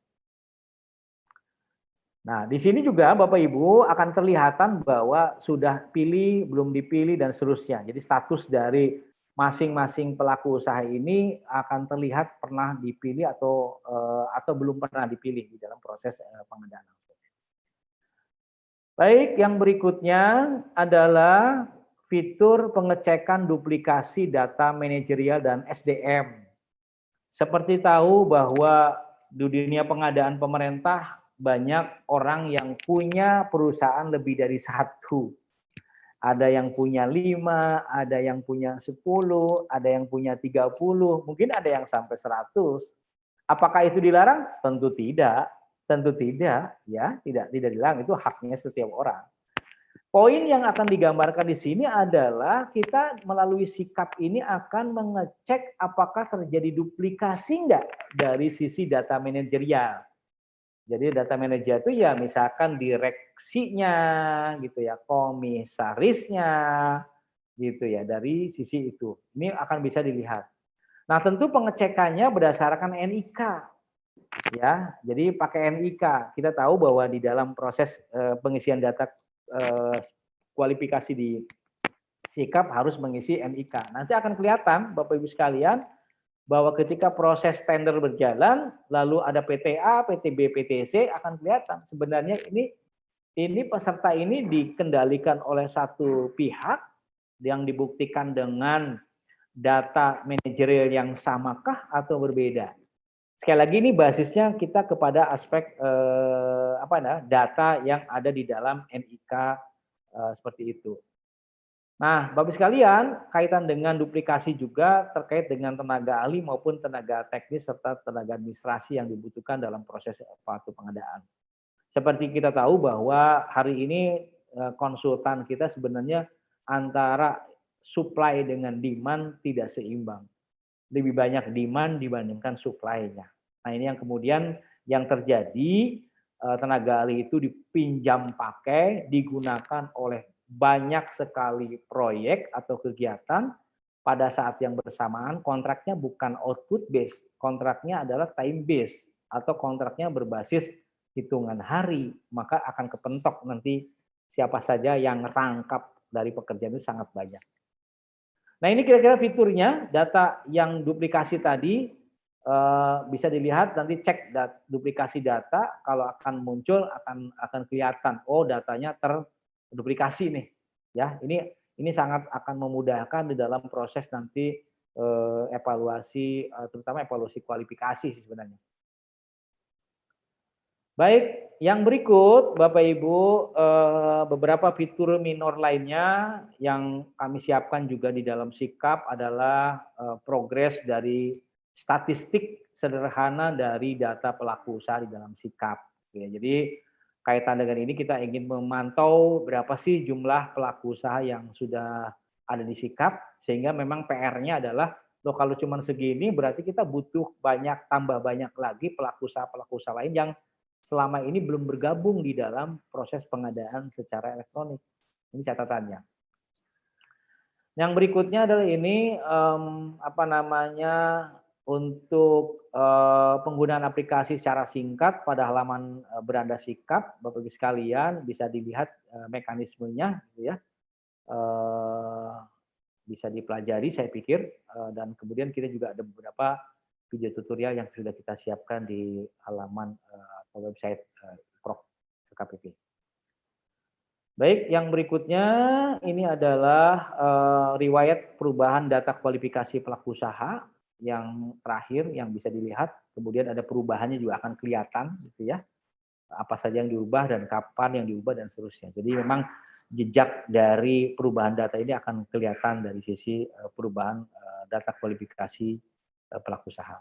Nah, di sini juga Bapak Ibu akan terlihatan bahwa sudah pilih, belum dipilih, dan seterusnya. Jadi status dari masing-masing pelaku usaha ini akan terlihat pernah dipilih atau belum pernah dipilih di dalam proses pengadaan. Baik, yang berikutnya adalah fitur pengecekan duplikasi data manajerial dan SDM. Seperti tahu bahwa di dunia pengadaan pemerintah banyak orang yang punya perusahaan lebih dari satu. Ada yang punya 5, ada yang punya 10, ada yang punya 30, mungkin ada yang sampai 100. Apakah itu dilarang? Tentu tidak. Tentu tidak, ya, tidak dilarang, itu haknya setiap orang. Poin yang akan digambarkan di sini adalah kita melalui sikap ini akan mengecek apakah terjadi duplikasi enggak dari sisi data manajerial. Jadi data manajer itu ya misalkan direksinya gitu ya, komisarisnya gitu ya, dari sisi itu. Ini akan bisa dilihat. Nah, tentu pengecekannya berdasarkan NIK. Ya, jadi pakai NIK. Kita tahu bahwa di dalam proses pengisian data kualifikasi di sikap harus mengisi NIK. Nanti akan kelihatan Bapak Ibu sekalian bahwa ketika proses tender berjalan, lalu ada PTA, PTB, PTC, akan kelihatan sebenarnya ini peserta ini dikendalikan oleh satu pihak yang dibuktikan dengan data manajerial yang samakah atau berbeda. Sekali lagi ini basisnya kita kepada aspek data yang ada di dalam NIK seperti itu. Nah, Bapak sekalian, kaitan dengan duplikasi juga terkait dengan tenaga ahli maupun tenaga teknis serta tenaga administrasi yang dibutuhkan dalam proses suatu pengadaan. Seperti kita tahu bahwa hari ini konsultan kita sebenarnya antara supply dengan demand tidak seimbang. Lebih banyak demand dibandingkan supply-nya. Nah, ini yang kemudian yang terjadi, tenaga ahli itu dipinjam pakai, digunakan oleh banyak sekali proyek atau kegiatan pada saat yang bersamaan kontraknya bukan output based, kontraknya adalah time based atau kontraknya berbasis hitungan hari, maka akan kepentok nanti siapa saja yang rangkap dari pekerjaan itu sangat banyak. Nah ini kira-kira fiturnya, data yang duplikasi tadi bisa dilihat nanti cek duplikasi data, kalau akan muncul akan kelihatan, oh datanya terduplikasi nih, ya ini sangat akan memudahkan di dalam proses nanti evaluasi, terutama evaluasi kualifikasi sih sebenarnya. Baik, yang berikut Bapak Ibu beberapa fitur minor lainnya yang kami siapkan juga di dalam sikap adalah progres dari statistik sederhana dari data pelaku usaha di dalam sikap. Ya, jadi kaitan dengan ini kita ingin memantau berapa sih jumlah pelaku usaha yang sudah ada di sikap, sehingga memang PR-nya adalah loh kalau cuma segini berarti kita butuh tambah banyak lagi pelaku usaha lain yang selama ini belum bergabung di dalam proses pengadaan secara elektronik. Ini catatannya. Yang berikutnya adalah ini untuk penggunaan aplikasi secara singkat pada halaman beranda sikap, Bapak Ibu sekalian bisa dilihat mekanismenya, gitu ya. Bisa dipelajari saya pikir, dan kemudian kita juga ada beberapa video tutorial yang sudah kita siapkan di halaman atau website Prof KPP. Baik, yang berikutnya ini adalah riwayat perubahan data kualifikasi pelaku usaha yang terakhir yang bisa dilihat. Kemudian ada perubahannya juga akan kelihatan, gitu ya. Apa saja yang diubah dan kapan yang diubah dan seterusnya. Jadi memang jejak dari perubahan data ini akan kelihatan dari sisi perubahan data kualifikasi pelaku usaha.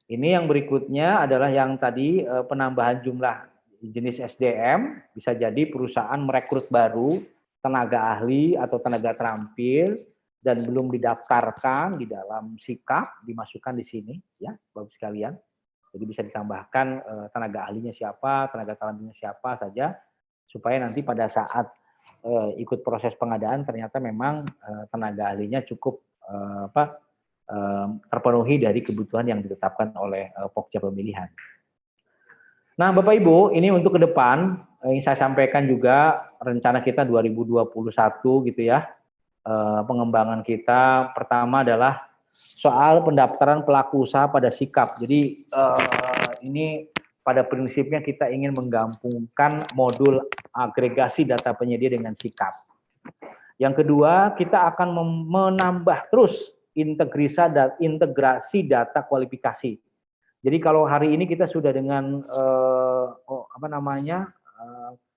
Ini yang berikutnya adalah yang tadi penambahan jumlah jenis SDM, bisa jadi perusahaan merekrut baru tenaga ahli atau tenaga terampil dan belum didaftarkan di dalam sikap, dimasukkan di sini ya Bapak sekalian. Jadi bisa ditambahkan tenaga ahlinya siapa, tenaga terampilnya siapa saja, supaya nanti pada saat ikut proses pengadaan ternyata memang tenaga ahlinya cukup terpenuhi dari kebutuhan yang ditetapkan oleh Pokja pemilihan. Nah, Bapak Ibu, ini untuk ke depan yang saya sampaikan juga rencana kita 2021 gitu ya. Pengembangan kita pertama adalah soal pendaftaran pelaku usaha pada sikap. Jadi ini pada prinsipnya kita ingin menggabungkan modul agregasi data penyedia dengan sikap. Yang kedua, kita akan menambah terus integrasi data kualifikasi. Jadi kalau hari ini kita sudah dengan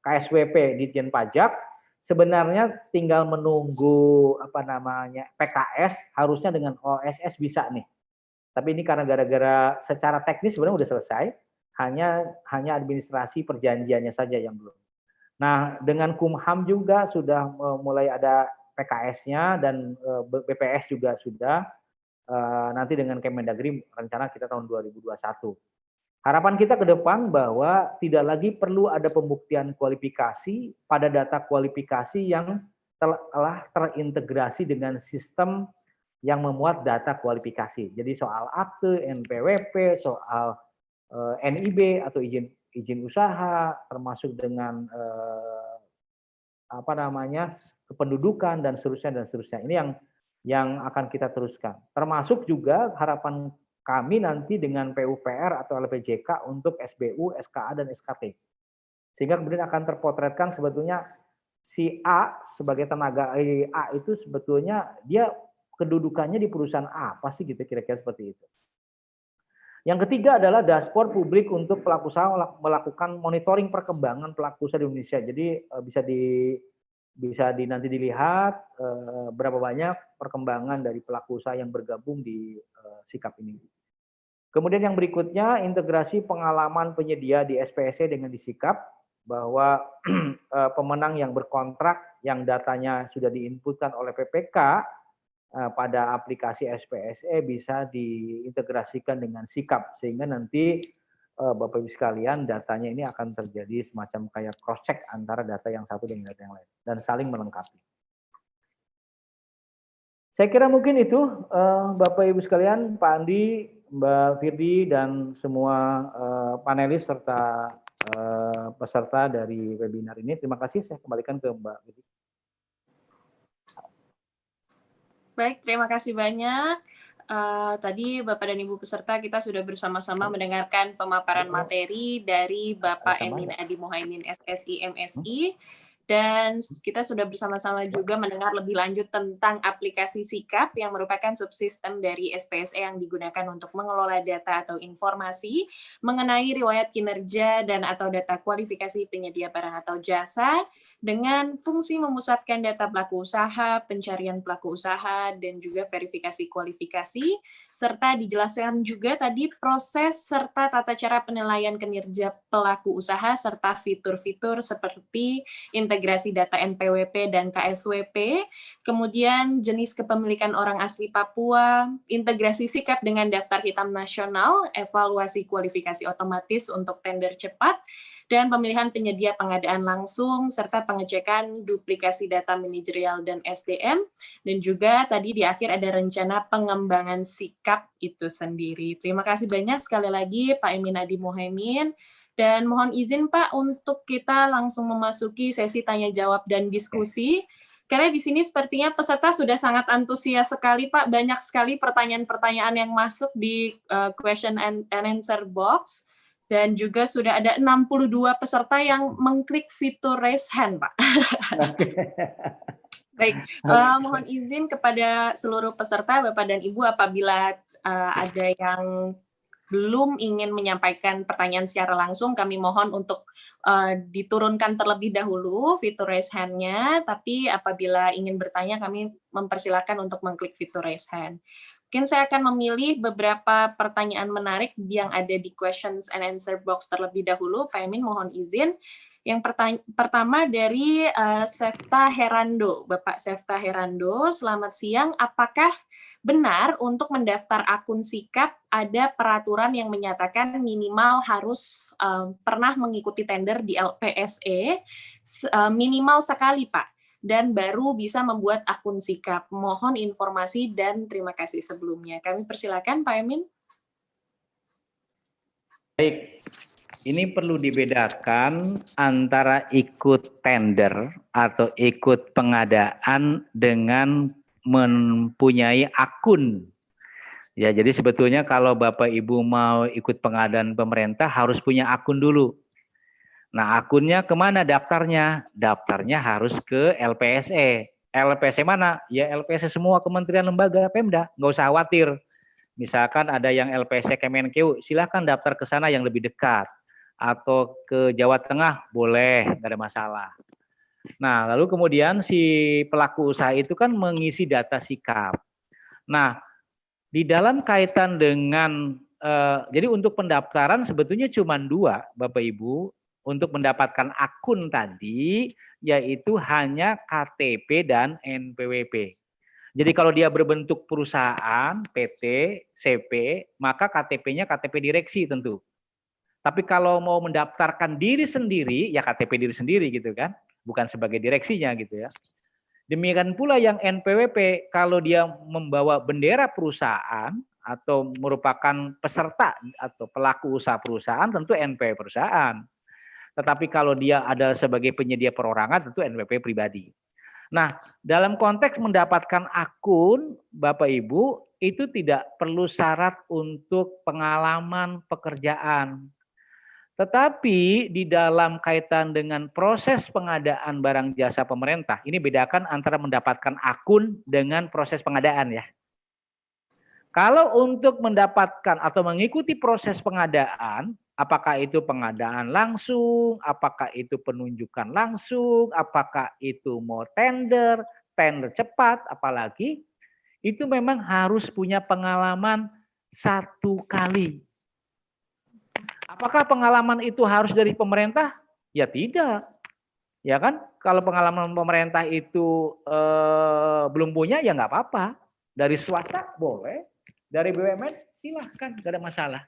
KSWP Ditjen Pajak, sebenarnya tinggal menunggu PKS, harusnya dengan OSS bisa nih. Tapi ini karena gara-gara secara teknis sebenarnya udah selesai, hanya administrasi perjanjiannya saja yang belum. Nah, dengan Kumham juga sudah mulai ada PKS-nya dan BPS juga sudah. Nanti dengan Kemendagri rencana kita tahun 2021. Harapan kita ke depan bahwa tidak lagi perlu ada pembuktian kualifikasi pada data kualifikasi yang telah terintegrasi dengan sistem yang memuat data kualifikasi. Jadi soal akte, NPWP, soal NIB atau izin usaha, termasuk dengan kependudukan dan seterusnya. Ini yang akan kita teruskan. Termasuk juga harapan kami nanti dengan PUPR atau LPJK untuk SBU, SKA, dan SKT. Sehingga kemudian akan terpotretkan sebetulnya si A sebagai tenaga A itu sebetulnya dia kedudukannya di perusahaan A, apa sih gitu kira-kira seperti itu. Yang ketiga adalah dashboard publik untuk pelaku usaha melakukan monitoring perkembangan pelaku usaha di Indonesia. Jadi bisa nanti dilihat berapa banyak perkembangan dari pelaku usaha yang bergabung di sikap ini. Kemudian yang berikutnya, integrasi pengalaman penyedia di SPSE dengan di sikap, bahwa pemenang yang berkontrak yang datanya sudah diinputkan oleh PPK pada aplikasi SPSE bisa diintegrasikan dengan sikap, sehingga nanti Bapak Ibu sekalian, datanya ini akan terjadi semacam kayak cross check antara data yang satu dengan data yang lain dan saling melengkapi. Saya kira mungkin itu Bapak Ibu sekalian, Pak Andi, Mbak Firdi, dan semua panelis serta peserta dari webinar ini. Terima kasih, saya kembalikan ke Mbak Firdi. Baik, terima kasih banyak. Tadi Bapak dan Ibu peserta kita sudah bersama-sama mendengarkan pemaparan materi dari Bapak Emin Adi Mohaimin SSI MSI. Dan kita sudah bersama-sama juga mendengar lebih lanjut tentang aplikasi Sikap yang merupakan subsistem dari SPSE yang digunakan untuk mengelola data atau informasi mengenai riwayat kinerja dan atau data kualifikasi penyedia barang atau jasa dengan fungsi memusatkan data pelaku usaha, pencarian pelaku usaha, dan juga verifikasi kualifikasi, serta dijelaskan juga tadi proses serta tata cara penilaian kinerja pelaku usaha serta fitur-fitur seperti integrasi data NPWP dan KSWP, kemudian jenis kepemilikan orang asli Papua, integrasi Sikap dengan daftar hitam nasional, evaluasi kualifikasi otomatis untuk tender cepat, dan pemilihan penyedia pengadaan langsung, serta pengecekan duplikasi data manajerial dan SDM, dan juga tadi di akhir ada rencana pengembangan Sikap itu sendiri. Terima kasih banyak sekali lagi Pak Emin Adi Mohaimin. Dan mohon izin Pak untuk kita langsung memasuki sesi tanya jawab dan diskusi. Karena di sini sepertinya peserta sudah sangat antusias sekali Pak, banyak sekali pertanyaan-pertanyaan yang masuk di question and answer box. Dan juga sudah ada 62 peserta yang mengklik fitur raise hand Pak. Baik, mohon izin kepada seluruh peserta Bapak dan Ibu apabila ada yang belum ingin menyampaikan pertanyaan secara langsung, kami mohon untuk diturunkan terlebih dahulu fitur raise hand-nya, tapi apabila ingin bertanya, kami mempersilahkan untuk mengklik fitur raise hand. Mungkin saya akan memilih beberapa pertanyaan menarik yang ada di questions and answer box terlebih dahulu. Pak Emin, mohon izin. Yang pertama dari Sefta Herando. Bapak Sefta Herando, selamat siang. Apakah benar untuk mendaftar akun Sikap ada peraturan yang menyatakan minimal harus pernah mengikuti tender di LPSE minimal sekali, Pak, dan baru bisa membuat akun Sikap? Mohon informasi dan terima kasih sebelumnya. Kami persilakan Pak Emin. Baik, ini perlu dibedakan antara ikut tender atau ikut pengadaan dengan mempunyai akun. Ya, jadi sebetulnya kalau Bapak Ibu mau ikut pengadaan pemerintah harus punya akun dulu. Nah, akunnya kemana daftarnya? Daftarnya harus ke LPSE. LPSE mana? Ya LPSE semua kementerian lembaga Pemda, nggak usah khawatir. Misalkan ada yang LPSE Kemenkeu, silahkan daftar ke sana yang lebih dekat. Atau ke Jawa Tengah, boleh, nggak ada masalah. Nah, lalu kemudian si pelaku usaha itu kan mengisi data Sikap. Nah, di dalam kaitan dengan, jadi untuk pendaftaran sebetulnya cuma dua, Bapak Ibu. Untuk mendapatkan akun tadi, yaitu hanya KTP dan NPWP. Jadi kalau dia berbentuk perusahaan, PT, CP, maka KTP-nya KTP direksi tentu. Tapi kalau mau mendaftarkan diri sendiri, ya KTP diri sendiri gitu kan, bukan sebagai direksinya gitu ya. Demikian pula yang NPWP, kalau dia membawa bendera perusahaan atau merupakan peserta atau pelaku usaha perusahaan, tentu NPWP perusahaan. Tetapi kalau dia adalah sebagai penyedia perorangan, tentu NPWP pribadi. Nah, dalam konteks mendapatkan akun, Bapak Ibu, itu tidak perlu syarat untuk pengalaman pekerjaan. Tetapi di dalam kaitan dengan proses pengadaan barang jasa pemerintah, ini bedakan antara mendapatkan akun dengan proses pengadaan ya. Kalau untuk mendapatkan atau mengikuti proses pengadaan, apakah itu pengadaan langsung, apakah itu penunjukan langsung, apakah itu mau tender, tender cepat, apalagi, itu memang harus punya pengalaman 1 kali. Apakah pengalaman itu harus dari pemerintah? Ya tidak. Ya kan, kalau pengalaman pemerintah itu belum punya, ya nggak apa-apa. Dari swasta boleh, dari BUMN silahkan, nggak ada masalah.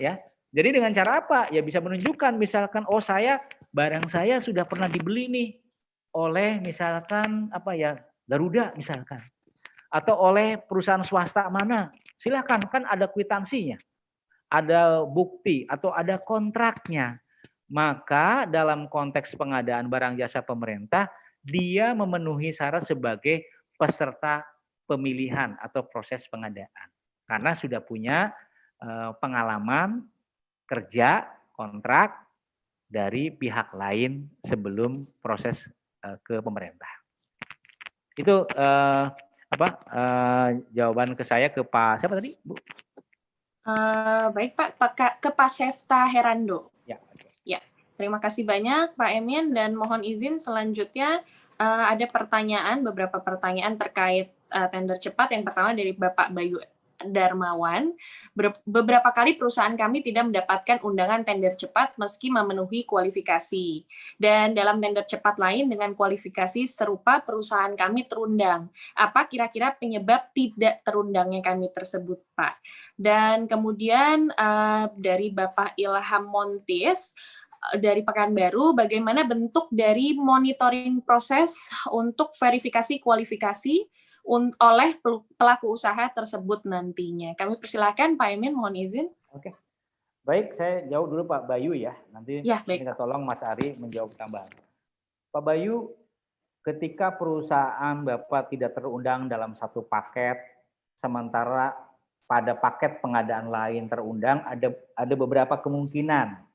Ya, Jadi dengan cara apa? Ya bisa menunjukkan misalkan oh barang saya sudah pernah dibeli nih oleh misalkan apa ya Garuda misalkan atau oleh perusahaan swasta mana. Silakan kan ada kwitansinya, ada bukti atau ada kontraknya. Maka dalam konteks pengadaan barang jasa pemerintah dia memenuhi syarat sebagai peserta pemilihan atau proses pengadaan. Karena sudah punya pengalaman kerja kontrak dari pihak lain sebelum proses ke pemerintah. Itu jawaban ke saya ke Pak siapa tadi, Bu? Baik Pak, ke Pak Syefta Herando. Ya. Terima kasih banyak Pak Emin dan mohon izin selanjutnya ada beberapa pertanyaan terkait tender cepat. Yang pertama dari Bapak Bayu Darmawan. Beberapa kali perusahaan kami tidak mendapatkan undangan tender cepat meski memenuhi kualifikasi. Dan dalam tender cepat lain dengan kualifikasi serupa perusahaan kami terundang. Apa kira-kira penyebab tidak terundangnya kami tersebut, Pak? Dan kemudian dari Bapak Ilham Montis dari Pekanbaru, bagaimana bentuk dari monitoring proses untuk verifikasi kualifikasi oleh pelaku usaha tersebut nantinya. Kami persilakan Pak Emin, mohon izin. Oke. Baik, saya jawab dulu Pak Bayu ya. Nanti ya, minta tolong Mas Ari menjawab tambahan. Pak Bayu, ketika perusahaan Bapak tidak terundang dalam satu paket, sementara pada paket pengadaan lain terundang, ada beberapa kemungkinan.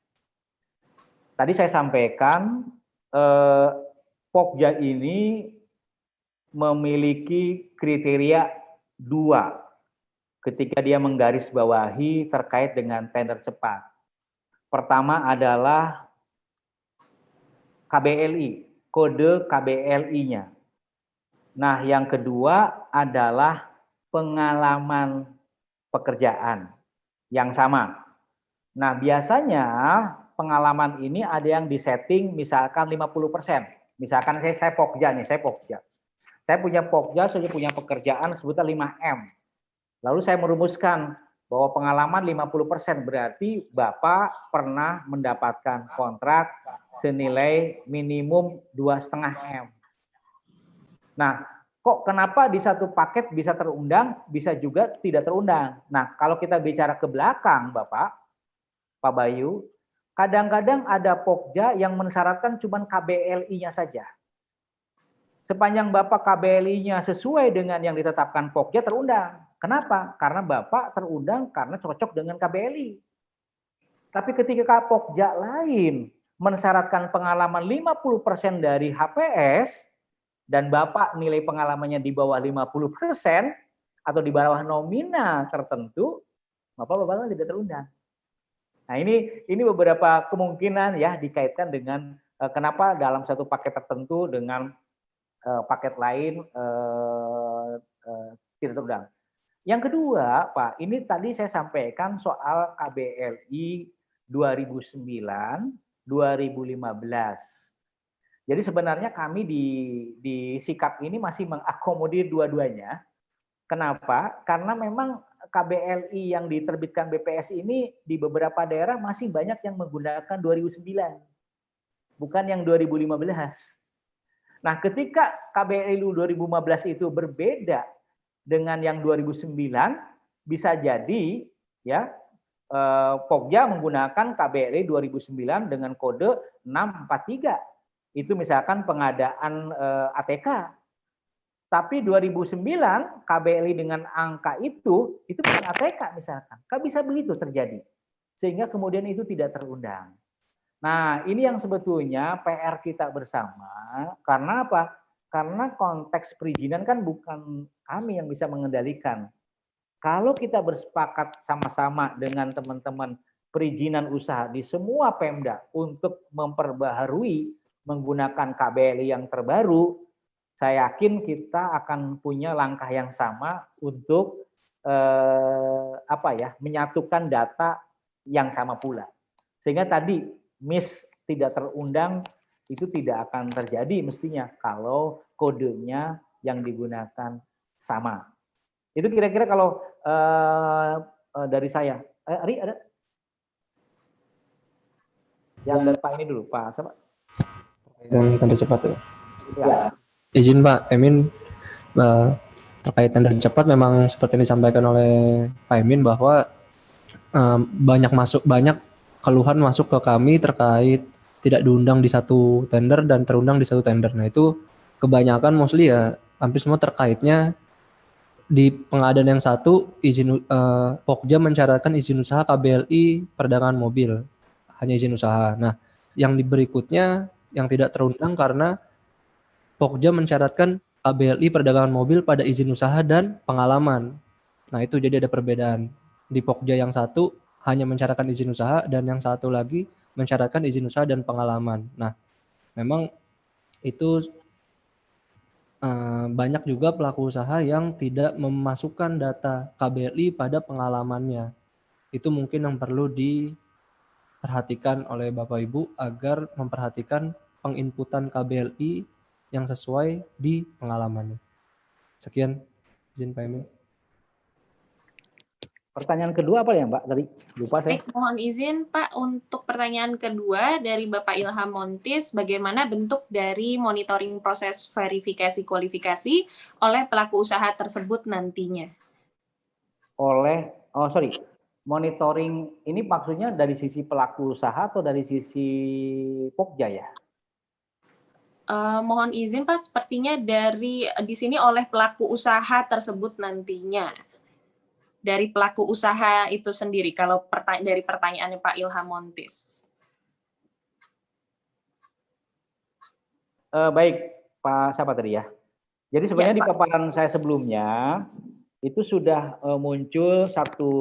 Tadi saya sampaikan Pokja ini memiliki kriteria 2 ketika dia menggarisbawahi terkait dengan tender cepat. Pertama adalah KBLI, kode KBLI-nya. Nah, yang kedua adalah pengalaman pekerjaan yang sama. Nah, biasanya pengalaman ini ada yang disetting misalkan 50%. Misalkan saya Pokja nih, saya Pokja. Saya punya Pokja, saya punya pekerjaan sebutnya 5M. Lalu saya merumuskan bahwa pengalaman 50% berarti Bapak pernah mendapatkan kontrak senilai minimum 2,5M. Nah, kok kenapa di satu paket bisa terundang, bisa juga tidak terundang? Nah, kalau kita bicara ke belakang, Bapak, Pak Bayu, kadang-kadang ada Pokja yang mensyaratkan cuma KBLI-nya saja. Sepanjang Bapak KBLI-nya sesuai dengan yang ditetapkan Pokja terundang. Kenapa? Karena Bapak terundang karena cocok dengan KBLI. Tapi ketika Pokja lain mensyaratkan pengalaman 50% dari HPS dan Bapak nilai pengalamannya di bawah 50% atau di bawah nominal tertentu, Bapak tidak terundang. Nah, ini beberapa kemungkinan ya dikaitkan dengan kenapa dalam satu paket tertentu dengan paket lain tidak terundang. Yang kedua, Pak, ini tadi saya sampaikan soal KBLI 2009, 2015. Jadi sebenarnya kami di sikap ini masih mengakomodir dua-duanya. Kenapa? Karena memang KBLI yang diterbitkan BPS ini di beberapa daerah masih banyak yang menggunakan 2009, bukan yang 2015. Nah, ketika KBLI 2015 itu berbeda dengan yang 2009, bisa jadi ya Pokja menggunakan KBLI 2009 dengan kode 643. Itu misalkan pengadaan ATK. Tapi 2009 KBLI dengan angka itu bukan ATK misalkan. Kan bisa begitu terjadi. Sehingga kemudian itu tidak terundang. Nah, ini yang sebetulnya PR kita bersama. Karena apa? Karena konteks perizinan kan bukan kami yang bisa mengendalikan. Kalau kita bersepakat sama-sama dengan teman-teman perizinan usaha di semua Pemda untuk memperbaharui menggunakan KBLI yang terbaru, saya yakin kita akan punya langkah yang sama untuk menyatukan data yang sama pula. Sehingga tadi miss tidak terundang itu tidak akan terjadi mestinya kalau kodenya yang digunakan sama. Itu kira-kira kalau dari saya. Ari ada? Yang dari Pak ini dulu, Pak siapa? Dan tanda cepat tuh. Ya. Izin Pak Emin, terkait tender cepat memang seperti yang disampaikan oleh Pak Emin bahwa banyak keluhan masuk ke kami terkait tidak diundang di satu tender dan terundang di satu tender. Nah itu kebanyakan mostly ya hampir semua terkaitnya di pengadaan yang satu izin Pokja mensyaratkan izin usaha KBLI perdagangan mobil, hanya izin usaha. Nah yang di berikutnya yang tidak terundang karena Pokja mensyaratkan KBLI perdagangan mobil pada izin usaha dan pengalaman. Nah itu jadi ada perbedaan. Di Pokja yang satu hanya mensyaratkan izin usaha dan yang satu lagi mensyaratkan izin usaha dan pengalaman. Nah memang itu banyak juga pelaku usaha yang tidak memasukkan data KBLI pada pengalamannya. Itu mungkin yang perlu diperhatikan oleh Bapak Ibu agar memperhatikan penginputan KBLI yang sesuai di pengalamannya. Sekian, izin Pak Emil. Pertanyaan kedua apa ya Mbak? Tadi lupa saya. Baik, mohon izin Pak untuk pertanyaan kedua dari Bapak Ilham Montis, bagaimana bentuk dari monitoring proses verifikasi kualifikasi oleh pelaku usaha tersebut nantinya? Monitoring ini maksudnya dari sisi pelaku usaha atau dari sisi Pokja ya? Mohon izin Pak, sepertinya dari di sini oleh pelaku usaha tersebut nantinya. Dari pelaku usaha itu sendiri, kalau dari pertanyaannya Pak Ilham Montis. Baik, Pak siapa tadi ya? Jadi sebenarnya Ya, di paparan saya sebelumnya, itu sudah muncul satu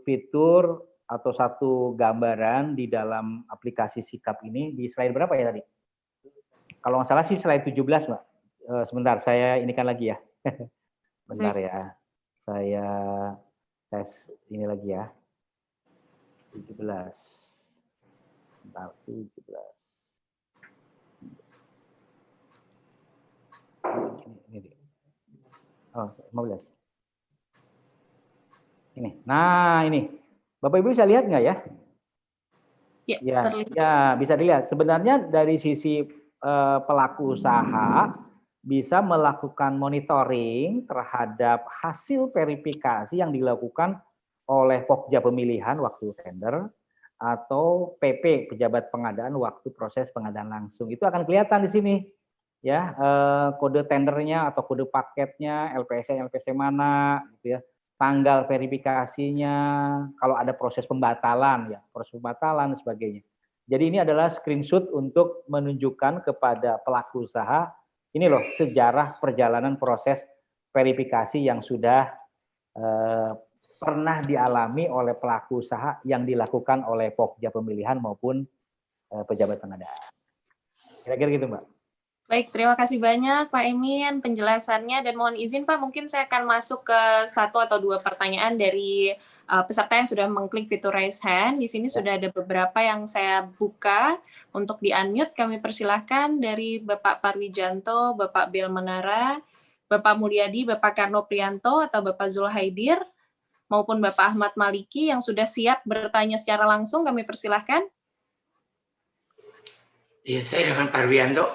fitur atau satu gambaran di dalam aplikasi Sikap ini di slide berapa ya tadi? Kalau nggak salah sih slide 17, Mbak. Sebentar, saya inikan lagi ya. Bentar ya. Saya tes ini lagi ya. 17. Bentar, 17. Ini. Oh, 15. Ini. Nah, ini. Bapak Ibu bisa lihat nggak ya? Ya, ya, bisa dilihat. Sebenarnya dari sisi pelaku usaha bisa melakukan monitoring terhadap hasil verifikasi yang dilakukan oleh Pokja pemilihan waktu tender atau PP pejabat pengadaan waktu proses pengadaan langsung. Itu akan kelihatan di sini ya, kode tendernya atau kode paketnya, LPC mana gitu ya. Tanggal verifikasinya, kalau ada proses pembatalan ya, proses pembatalan dan sebagainya. Jadi ini adalah screenshot untuk menunjukkan kepada pelaku usaha ini loh sejarah perjalanan proses verifikasi yang sudah pernah dialami oleh pelaku usaha yang dilakukan oleh Pokja pemilihan maupun pejabat pengadaan. Kira-kira gitu, Mbak. Baik, terima kasih banyak Pak Emin penjelasannya, dan mohon izin Pak, mungkin saya akan masuk ke satu atau dua pertanyaan dari peserta yang sudah mengklik fitur raise hand. Di sini sudah ada beberapa yang saya buka untuk di-unmute. Kami persilahkan dari Bapak Parwijanto, Bapak Bel Menara, Bapak Mulyadi, Bapak Karno Prianto, atau Bapak Zulhaidir, maupun Bapak Ahmad Maliki yang sudah siap bertanya secara langsung. Kami persilahkan. Iya, saya dengan Pak Wianto.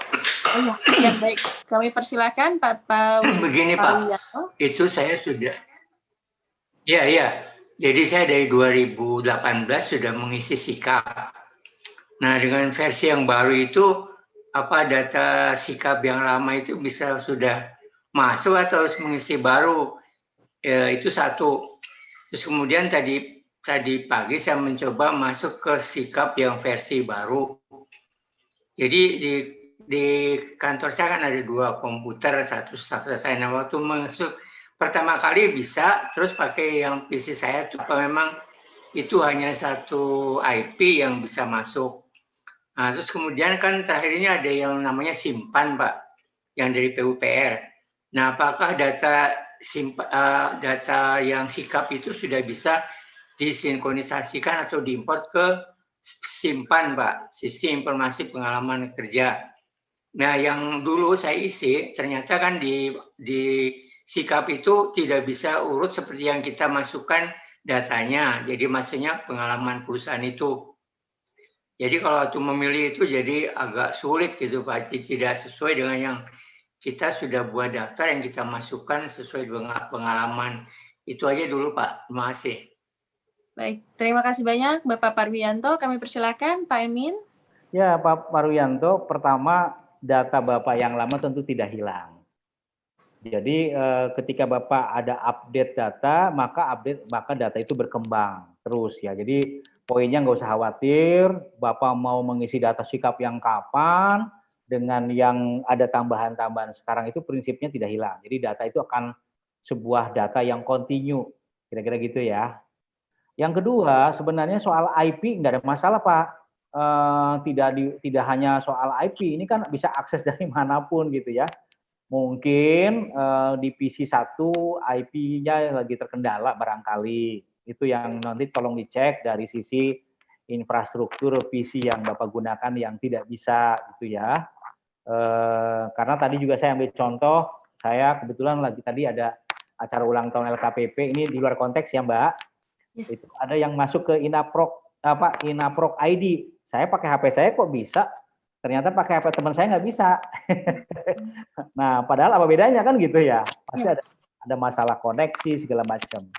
Oh ya, baik. Kami persilakan Pak Begini Pak, itu saya sudah, ya. Jadi saya dari 2018 sudah mengisi Sikap. Nah, dengan versi yang baru itu, apa data Sikap yang lama itu bisa sudah masuk atau harus mengisi baru? Itu satu. Terus kemudian tadi pagi saya mencoba masuk ke Sikap yang versi baru. Jadi di kantor saya kan ada 2 komputer, satu staff saya. Nah, waktu masuk pertama kali bisa, terus pakai yang PC saya itu memang itu hanya satu IP yang bisa masuk. Nah, terus kemudian kan terakhir ini ada yang namanya simpan, Pak, yang dari PUPR. Nah, apakah data yang Sikap itu sudah bisa disinkronisasikan atau diimport ke simpan, Pak, sistem informasi pengalaman kerja. Nah, yang dulu saya isi ternyata kan di Sikap itu tidak bisa urut seperti yang kita masukkan datanya. Jadi maksudnya pengalaman perusahaan itu. Jadi kalau waktu memilih itu jadi agak sulit gitu Pak, tidak sesuai dengan yang kita sudah buat daftar yang kita masukkan sesuai dengan pengalaman. Itu aja dulu Pak, terima kasih. Baik, terima kasih banyak Bapak Parwianto. Kami persilakan Pak Emin. Ya, Pak Parwianto, pertama data Bapak yang lama tentu tidak hilang. Jadi ketika Bapak ada update data, maka data itu berkembang terus ya. Jadi poinnya nggak usah khawatir, Bapak mau mengisi data sikap yang kapan, dengan yang ada tambahan-tambahan sekarang itu prinsipnya tidak hilang. Jadi data itu akan sebuah data yang kontinu, kira-kira gitu ya. Yang kedua, sebenarnya soal IP nggak ada masalah Pak. Tidak hanya soal IP, ini kan bisa akses dari manapun gitu ya. Mungkin di PC 1 IP-nya lagi terkendala barangkali. Itu yang nanti tolong dicek dari sisi infrastruktur PC yang Bapak gunakan yang tidak bisa gitu ya. Karena tadi juga saya ambil contoh, saya kebetulan lagi tadi ada acara ulang tahun LKPP, ini di luar konteks ya Mbak. Itu ada yang masuk ke Inaproc ID. Saya pakai HP saya kok bisa, ternyata pakai HP teman saya nggak bisa. Nah, padahal apa bedanya kan gitu ya? Pasti ada masalah koneksi segala macam.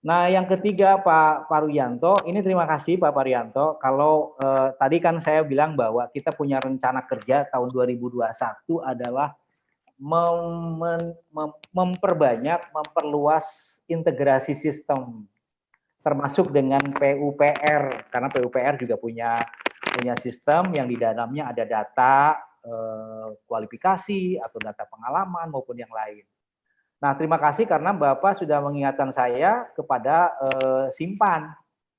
Nah, yang ketiga Pak Parwianto, ini terima kasih Pak Parwianto. Kalau tadi kan saya bilang bahwa kita punya rencana kerja tahun 2021 adalah memperluas integrasi sistem, termasuk dengan PUPR, karena PUPR juga punya sistem yang di dalamnya ada data kualifikasi atau data pengalaman maupun yang lain. Nah, terima kasih karena Bapak sudah mengingatkan saya kepada simpan.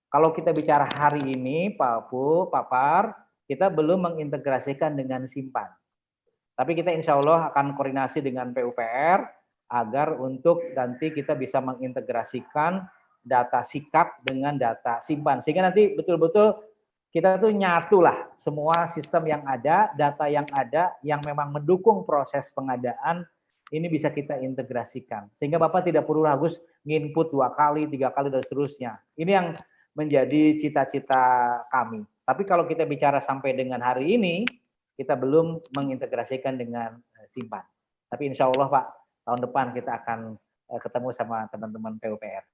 Kalau kita bicara hari ini, Pak Par, kita belum mengintegrasikan dengan simpan. Tapi kita insya Allah akan koordinasi dengan PUPR agar untuk nanti kita bisa mengintegrasikan data sikap dengan data simpan. Sehingga nanti betul-betul kita tuh nyatulah semua sistem yang ada, data yang ada, yang memang mendukung proses pengadaan, ini bisa kita integrasikan. Sehingga Bapak tidak perlu ragu nginput 2 kali, 3 kali, dan seterusnya. Ini yang menjadi cita-cita kami. Tapi kalau kita bicara sampai dengan hari ini, kita belum mengintegrasikan dengan simpan. Tapi insya Allah Pak, tahun depan kita akan ketemu sama teman-teman PUPR.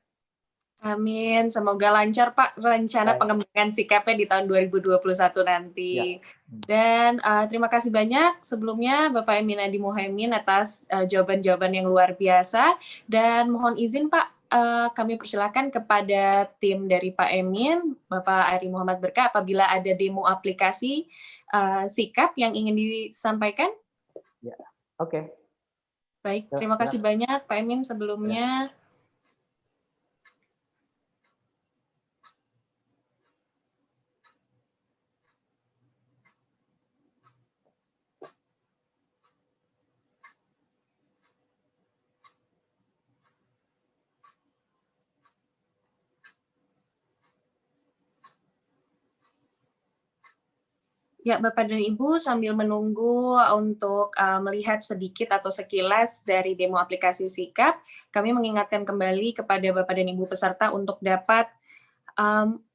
Amin, semoga lancar Pak rencana pengembangan sikapnya di tahun 2021 nanti. Ya. Dan terima kasih banyak sebelumnya Bapak Emin Adi Muhaimin atas jawaban-jawaban yang luar biasa. Dan mohon izin Pak, kami persilakan kepada tim dari Pak Emin, Bapak Ari Muhammad Berkah, apabila ada demo aplikasi sikap yang ingin disampaikan. Ya, oke. Baik, terima kasih banyak Pak Emin sebelumnya. Ya, Bapak dan Ibu, sambil menunggu untuk melihat sedikit atau sekilas dari demo aplikasi Sikap, kami mengingatkan kembali kepada Bapak dan Ibu peserta untuk dapat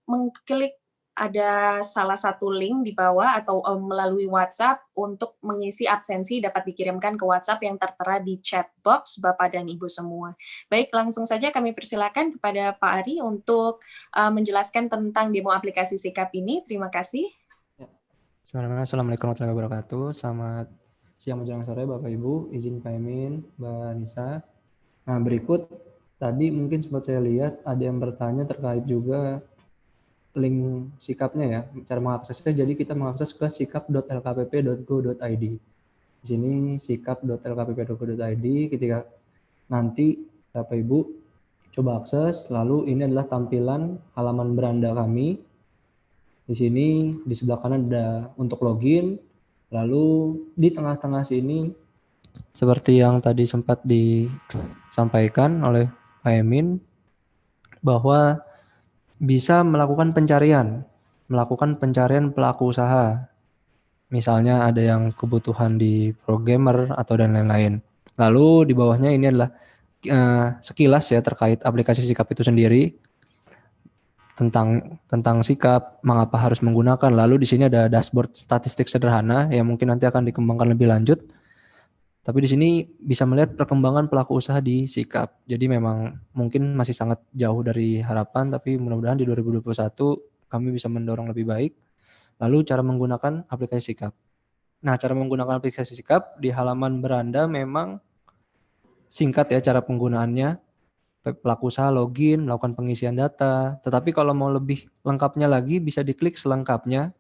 mengklik ada salah satu link di bawah atau melalui WhatsApp untuk mengisi absensi dapat dikirimkan ke WhatsApp yang tertera di chat box Bapak dan Ibu semua. Baik, langsung saja kami persilakan kepada Pak Ari untuk menjelaskan tentang demo aplikasi Sikap ini. Terima kasih. Assalamualaikum warahmatullahi wabarakatuh. Selamat siang menjelang sore Bapak Ibu, izin Pak Emin, Mbak Nisa. Nah, berikut tadi mungkin sempat saya lihat ada yang bertanya terkait juga link sikapnya ya, cara mengaksesnya. Jadi kita mengakses ke sikap.lkpp.go.id. Di sini sikap.lkpp.go.id. Ketika nanti Bapak Ibu coba akses, lalu ini adalah tampilan halaman beranda kami. Di sini di sebelah kanan ada untuk login, lalu di tengah-tengah sini seperti yang tadi sempat disampaikan oleh Pak Emin bahwa bisa melakukan pencarian pelaku usaha. Misalnya ada yang kebutuhan di programmer atau dan lain-lain. Lalu di bawahnya ini adalah sekilas ya terkait aplikasi Sikap itu sendiri. tentang sikap, mengapa harus menggunakan. Lalu di sini ada dashboard statistik sederhana yang mungkin nanti akan dikembangkan lebih lanjut. Tapi di sini bisa melihat perkembangan pelaku usaha di sikap. Jadi memang mungkin masih sangat jauh dari harapan, tapi mudah-mudahan di 2021 kami bisa mendorong lebih baik. Lalu cara menggunakan aplikasi sikap. Nah, cara menggunakan aplikasi sikap di halaman beranda memang singkat ya cara penggunaannya. Pelaku usaha login, melakukan pengisian data. Tetapi kalau mau lebih lengkapnya lagi bisa diklik selengkapnya.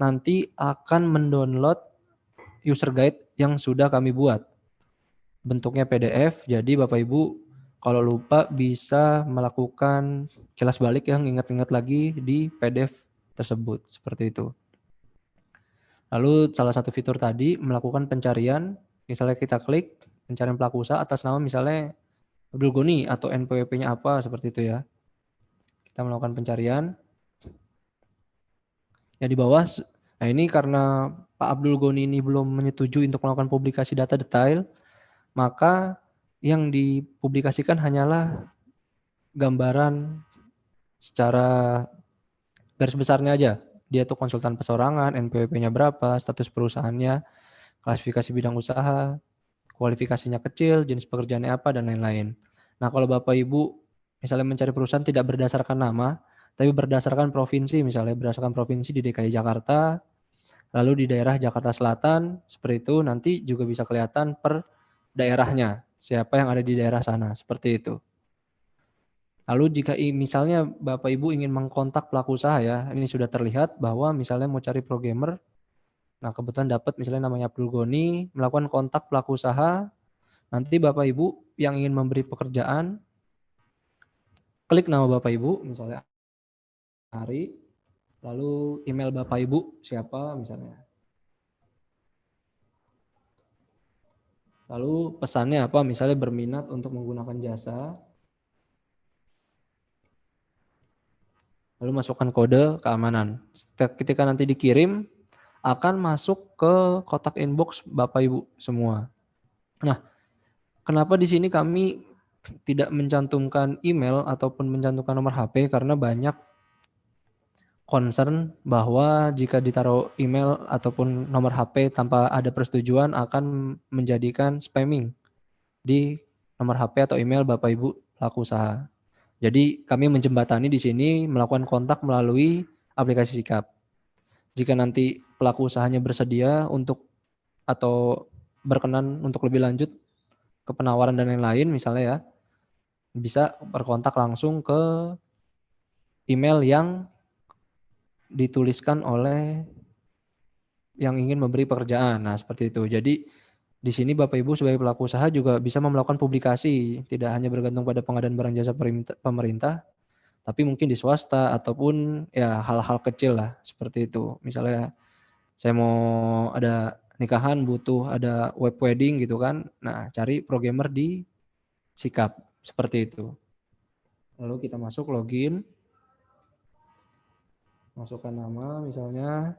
Nanti akan mendownload user guide yang sudah kami buat. Bentuknya PDF, jadi Bapak Ibu kalau lupa bisa melakukan kilas balik yang ingat-ingat lagi di PDF tersebut, seperti itu. Lalu salah satu fitur tadi melakukan pencarian, misalnya kita klik pencarian pelaku usaha atas nama misalnya Abdul Goni atau NPWP-nya apa, seperti itu ya. Kita melakukan pencarian. Ya di bawah, nah ini karena Pak Abdul Goni ini belum menyetujui untuk melakukan publikasi data detail, maka yang dipublikasikan hanyalah gambaran secara garis besarnya aja. Dia tuh konsultan perseorangan, NPWP-nya berapa, status perusahaannya, klasifikasi bidang usaha, kualifikasinya kecil, jenis pekerjaannya apa, dan lain-lain. Nah kalau Bapak Ibu misalnya mencari perusahaan tidak berdasarkan nama, tapi berdasarkan provinsi, misalnya berdasarkan provinsi di DKI Jakarta, lalu di daerah Jakarta Selatan, seperti itu nanti juga bisa kelihatan per daerahnya, siapa yang ada di daerah sana, seperti itu. Lalu jika misalnya Bapak Ibu ingin mengkontak pelaku usaha ya, ini sudah terlihat bahwa misalnya mau cari programmer, nah kebetulan dapat misalnya namanya Abdul Goni, melakukan kontak pelaku usaha, nanti Bapak Ibu yang ingin memberi pekerjaan, klik nama Bapak Ibu, misalnya Ari, lalu email Bapak Ibu siapa misalnya. Lalu pesannya apa, misalnya berminat untuk menggunakan jasa. Lalu masukkan kode keamanan. Ketika nanti dikirim, akan masuk ke kotak inbox Bapak Ibu semua. Nah, kenapa di sini kami tidak mencantumkan email ataupun mencantumkan nomor HP? Karena banyak concern bahwa jika ditaruh email ataupun nomor HP tanpa ada persetujuan akan menjadikan spamming di nomor HP atau email Bapak Ibu pelaku usaha. Jadi kami menjembatani di sini melakukan kontak melalui aplikasi Sikap. Jika nanti pelaku usahanya bersedia untuk atau berkenan untuk lebih lanjut ke penawaran dan lain-lain misalnya ya, bisa berkontak langsung ke email yang dituliskan oleh yang ingin memberi pekerjaan. Nah, seperti itu. Jadi di sini Bapak Ibu sebagai pelaku usaha juga bisa melakukan publikasi, tidak hanya bergantung pada pengadaan barang jasa pemerintah, tapi mungkin di swasta ataupun ya hal-hal kecil lah seperti itu. Misalnya saya mau ada nikahan butuh ada web wedding gitu kan. Nah, cari programmer di Sikap seperti itu. Lalu kita masuk login. Masukkan nama misalnya.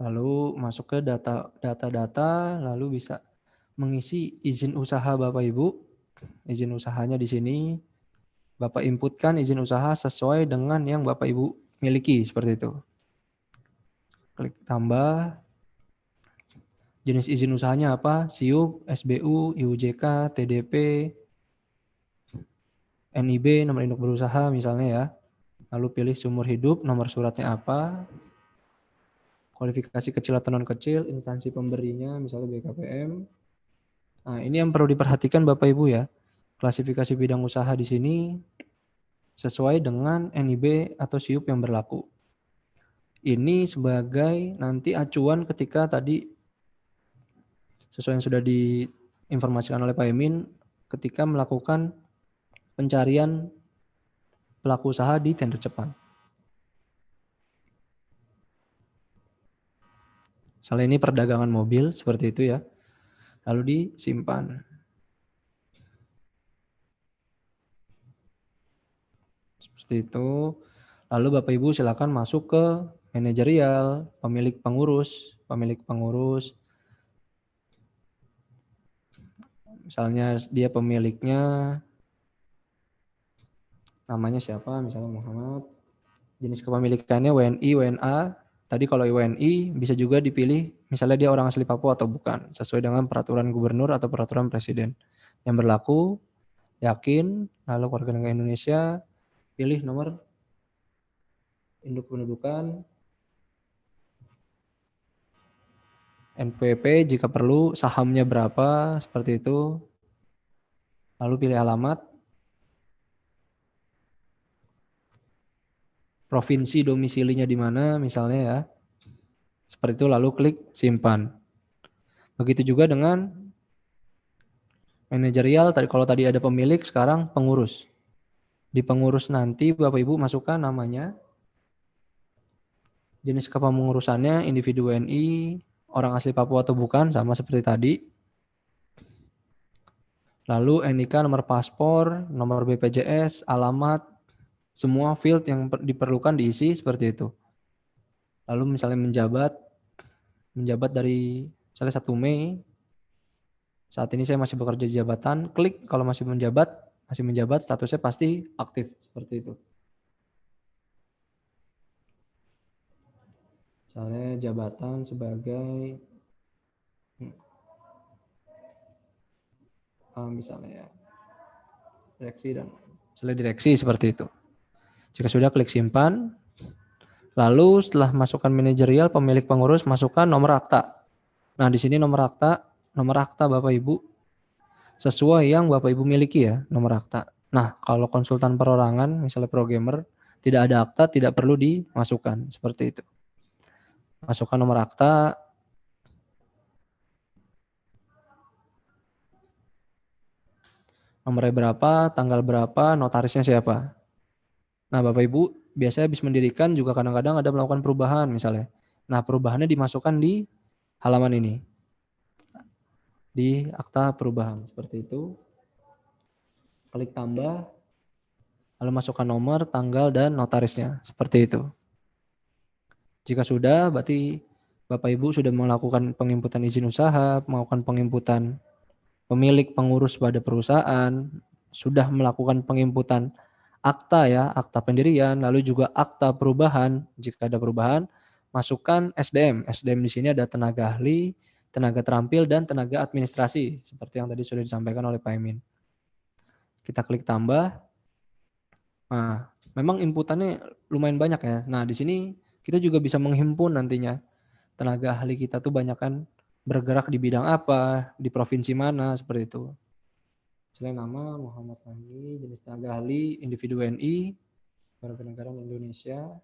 Lalu masuk ke data, lalu bisa mengisi izin usaha Bapak Ibu. Izin usahanya di sini Bapak inputkan izin usaha sesuai dengan yang Bapak Ibu miliki seperti itu. Klik tambah. Jenis izin usahanya apa? SIUP, SBU, IUJK, TDP, NIB, nomor induk berusaha misalnya ya. Lalu pilih sumber hidup, nomor suratnya apa? Kualifikasi kecil atau non kecil, instansi pemberinya misalnya BKPM. Nah, ini yang perlu diperhatikan Bapak Ibu ya. Klasifikasi bidang usaha di sini sesuai dengan NIB atau SIUP yang berlaku. Ini sebagai nanti acuan ketika tadi sesuai yang sudah diinformasikan oleh Pak Emin ketika melakukan pencarian pelaku usaha di tender cepat. Misalnya ini perdagangan mobil seperti itu ya. Lalu disimpan. Seperti itu. Lalu Bapak Ibu silakan masuk ke manajerial, pemilik pengurus. Misalnya dia pemiliknya namanya siapa? Misalnya Muhammad. Jenis kepemilikannya WNI, WNA. Tadi kalau WNI bisa juga dipilih misalnya dia orang asli Papua atau bukan, sesuai dengan peraturan gubernur atau peraturan presiden yang berlaku. Yakin, lalu warga negara Indonesia, pilih nomor induk pendudukan, NPWP jika perlu, sahamnya berapa, seperti itu. Lalu pilih alamat, provinsi domisilinya di mana misalnya ya. Seperti itu, lalu klik simpan. Begitu juga dengan manajerial, kalau tadi ada pemilik, sekarang pengurus. Di pengurus nanti Bapak Ibu masukkan namanya, jenis kepengurusannya, individu WNI, orang asli Papua atau bukan, sama seperti tadi. Lalu NIK, nomor paspor, nomor BPJS, alamat, semua field yang diperlukan diisi seperti itu. Lalu misalnya menjabat dari misalnya 1 Mei, saat ini saya masih bekerja di jabatan, klik kalau masih menjabat, statusnya pasti aktif, seperti itu. Misalnya jabatan sebagai misalnya ya direksi seperti itu. Jika sudah, klik simpan. Lalu setelah masukkan manajerial, pemilik pengurus, masukkan nomor akta. Nah, di sini nomor akta Bapak Ibu sesuai yang Bapak Ibu miliki ya, nomor akta. Nah, kalau konsultan perorangan, misalnya programmer, tidak ada akta, tidak perlu dimasukkan, seperti itu. Masukkan nomor akta. Nomornya berapa, tanggal berapa, notarisnya siapa. Nah, Bapak Ibu biasanya habis mendirikan juga kadang-kadang ada melakukan perubahan misalnya. Nah, perubahannya dimasukkan di halaman ini. Di akta perubahan, seperti itu. Klik tambah, lalu masukkan nomor, tanggal, dan notarisnya, seperti itu. Jika sudah, berarti Bapak Ibu sudah melakukan penginputan izin usaha, melakukan penginputan pemilik pengurus pada perusahaan, sudah melakukan penginputan akta ya, akta pendirian, lalu juga akta perubahan. Jika ada perubahan, masukkan SDM. SDM di sini ada tenaga ahli, tenaga terampil, dan tenaga administrasi, seperti yang tadi sudah disampaikan oleh Pak Emin. Kita klik tambah. Nah, memang inputannya lumayan banyak ya. Nah, di sini kita juga bisa menghimpun nantinya. Tenaga ahli kita tuh banyak kan bergerak di bidang apa, di provinsi mana, seperti itu. Misalnya nama Muhammad Fahmi, jenis tenaga ahli, individu WNI, warga negara Indonesia.